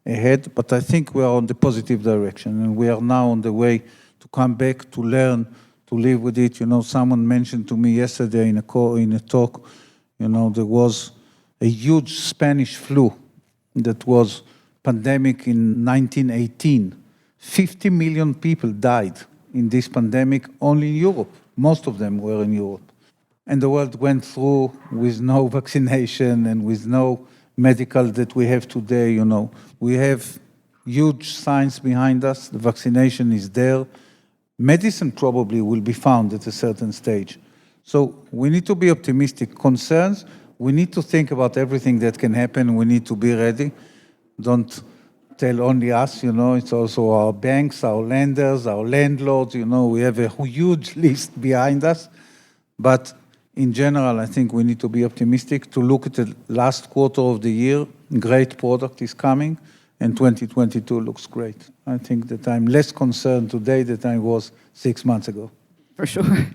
ahead. But I think we are on the positive direction, and we are now on the way to come back, to learn, to live with it. Someone mentioned to me yesterday in a talk, there was a huge Spanish flu that was pandemic in 1918. 50 million people died in this pandemic only in Europe. Most of them were in Europe. And the world went through with no vaccination and with no medical that we have today, We have huge science behind us. The vaccination is there. Medicine probably will be found at a certain stage. So we need to be optimistic. Concerns, we need to think about everything that can happen. We need to be ready. Don't tell only us, it's also our banks, our lenders, our landlords, we have a huge list behind us. But in general, I think we need to be optimistic, to look at the last quarter of the year. Great product is coming, and 2022 looks great. I think that I'm less concerned today than I was 6 months ago. For sure.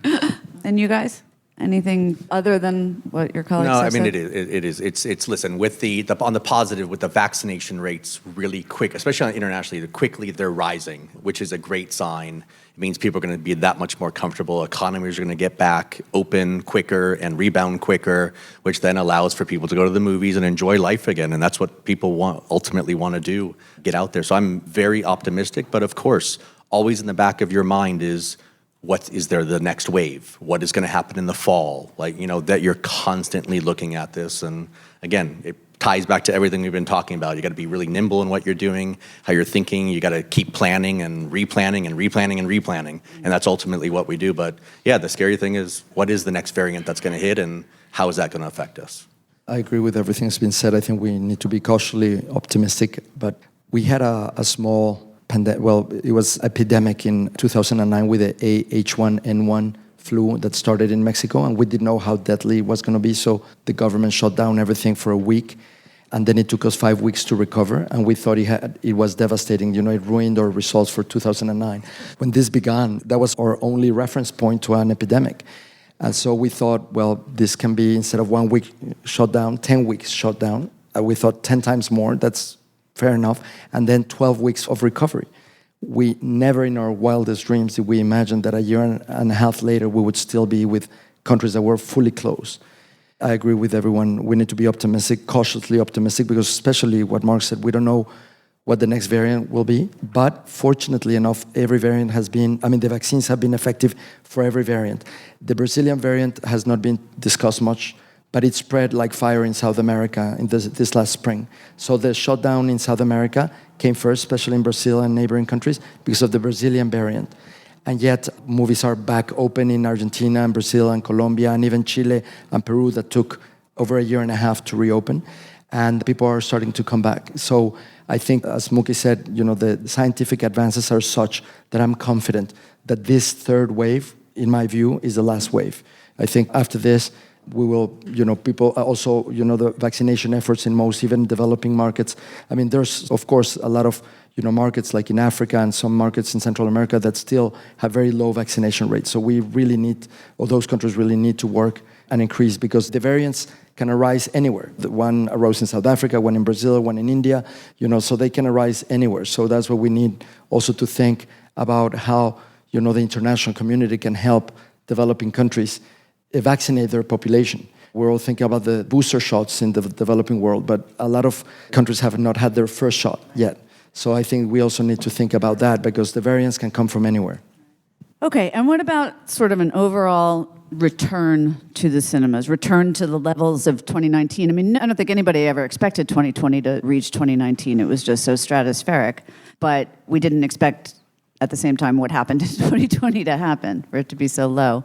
And you guys? Anything other than what your colleagues have said? No, it is. It's listen, with on the positive, with the vaccination rates really quick, especially internationally, quickly they're rising, which is a great sign. It means people are going to be that much more comfortable. Economies are going to get back open quicker and rebound quicker, which then allows for people to go to the movies and enjoy life again. And that's what people ultimately want to do, get out there. So I'm very optimistic. But of course, always in the back of your mind is, what is there the next wave? What is going to happen in the fall? That you're constantly looking at this. And again, it ties back to everything we've been talking about. You got to be really nimble in what you're doing, how you're thinking. You got to keep planning and replanning and replanning and replanning. And that's ultimately what we do. But yeah, the scary thing is, what is the next variant that's going to hit, and how is that going to affect us? I agree with everything that's been said. I think we need to be cautiously optimistic. But we had a small it was epidemic in 2009 with the H1N1 flu that started in Mexico, and we didn't know how deadly it was going to be, so the government shut down everything for a week, and then it took us 5 weeks to recover, and we thought it was devastating. It ruined our results for 2009. When this began, that was our only reference point to an epidemic. And so we thought, well, this can be, instead of 1 week shut down, 10 weeks shut down. We thought 10 times more, that's fair enough, and then 12 weeks of recovery. We never in our wildest dreams did we imagine that a year and a half later we would still be with countries that were fully closed. I agree with everyone. We need to be optimistic, cautiously optimistic, because especially what Mark said, we don't know what the next variant will be. But fortunately enough, every variant the vaccines have been effective for every variant. The Brazilian variant has not been discussed much, but it spread like fire in South America in this last spring. So the shutdown in South America came first, especially in Brazil and neighboring countries, because of the Brazilian variant. And yet, movies are back open in Argentina and Brazil and Colombia and even Chile and Peru that took over a year and a half to reopen. And people are starting to come back. So I think, as Mooky said, the scientific advances are such that I'm confident that this third wave, in my view, is the last wave. I think after this, we will, people also, the vaccination efforts in most even developing markets. I mean, there's, of course, a lot of, markets like in Africa and some markets in Central America that still have very low vaccination rates. So we really need, or those countries really need to work and increase because the variants can arise anywhere. The one arose in South Africa, one in Brazil, one in India, so they can arise anywhere. So that's what we need also to think about how, the international community can help developing countries vaccinate their population. We're all thinking about the booster shots in the developing world, but a lot of countries have not had their first shot yet. So I think we also need to think about that because the variants can come from anywhere. Okay, and what about sort of an overall return to the cinemas, return to the levels of 2019? I mean, I don't think anybody ever expected 2020 to reach 2019. It was just so stratospheric. But we didn't expect at the same time what happened in 2020 to happen, for it to be so low.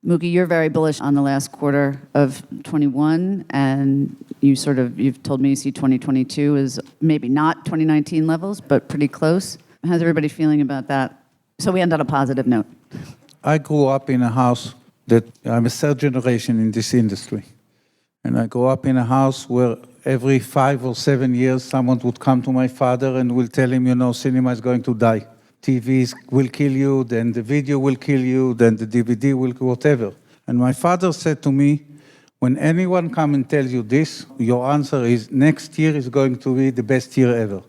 Mooky, you're very bullish on the last quarter of 21, and you've told me you see 2022 as maybe not 2019 levels, but pretty close. How's everybody feeling about that? So we end on a positive note. I grew up in a house that I'm a third generation in this industry. And I grew up in a house where every 5 or 7 years someone would come to my father and will tell him, cinema is going to die. TVs will kill you, then the video will kill you, then the DVD will, whatever. And my father said to me, when anyone come and tells you this, your answer is next year is going to be the best year ever.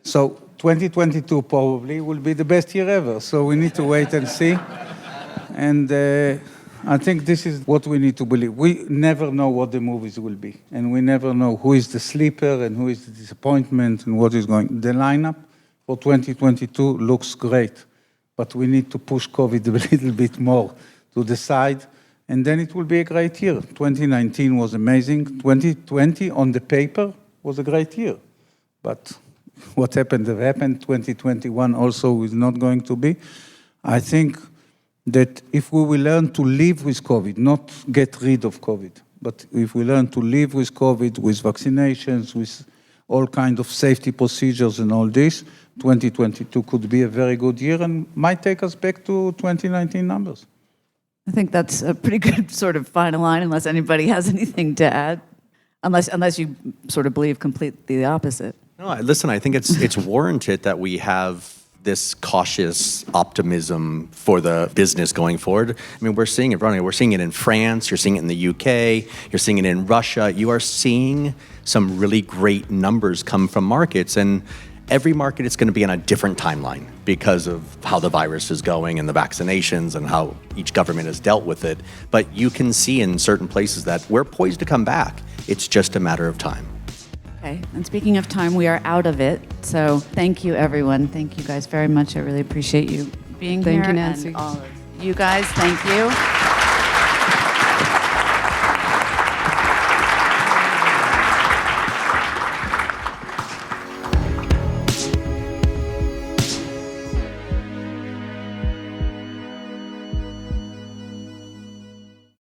So 2022 probably will be the best year ever. So we need to wait and see. And I think this is what we need to believe. We never know what the movies will be. And we never know who is the sleeper and who is the disappointment and what is going. The lineup for 2022 looks great, but we need to push COVID a little bit more to the side, and then it will be a great year. 2019 was amazing. 2020 on the paper was a great year, but what happened have happened. 2021 also is not going to be. I think that if we will learn to live with COVID, not get rid of COVID, but if we learn to live with COVID, with vaccinations, with all kinds of safety procedures and all this, 2022 could be a very good year and might take us back to 2019 numbers. I think that's a pretty good sort of final line, unless anybody has anything to add, unless you sort of believe completely the opposite. No, listen, I think it's warranted that we have this cautious optimism for the business going forward. I mean, we're seeing it, Veronika. We're seeing it in France. You're seeing it in the UK. You're seeing it in Russia. You are seeing some really great numbers come from markets, and every market is going to be on a different timeline because of how the virus is going and the vaccinations and how each government has dealt with it. But you can see in certain places that we're poised to come back. It's just a matter of time. Okay, and speaking of time, we are out of it. So thank you, everyone. Thank you guys very much. I really appreciate you being here. Thank you, Nancy. And all of you guys, thank you.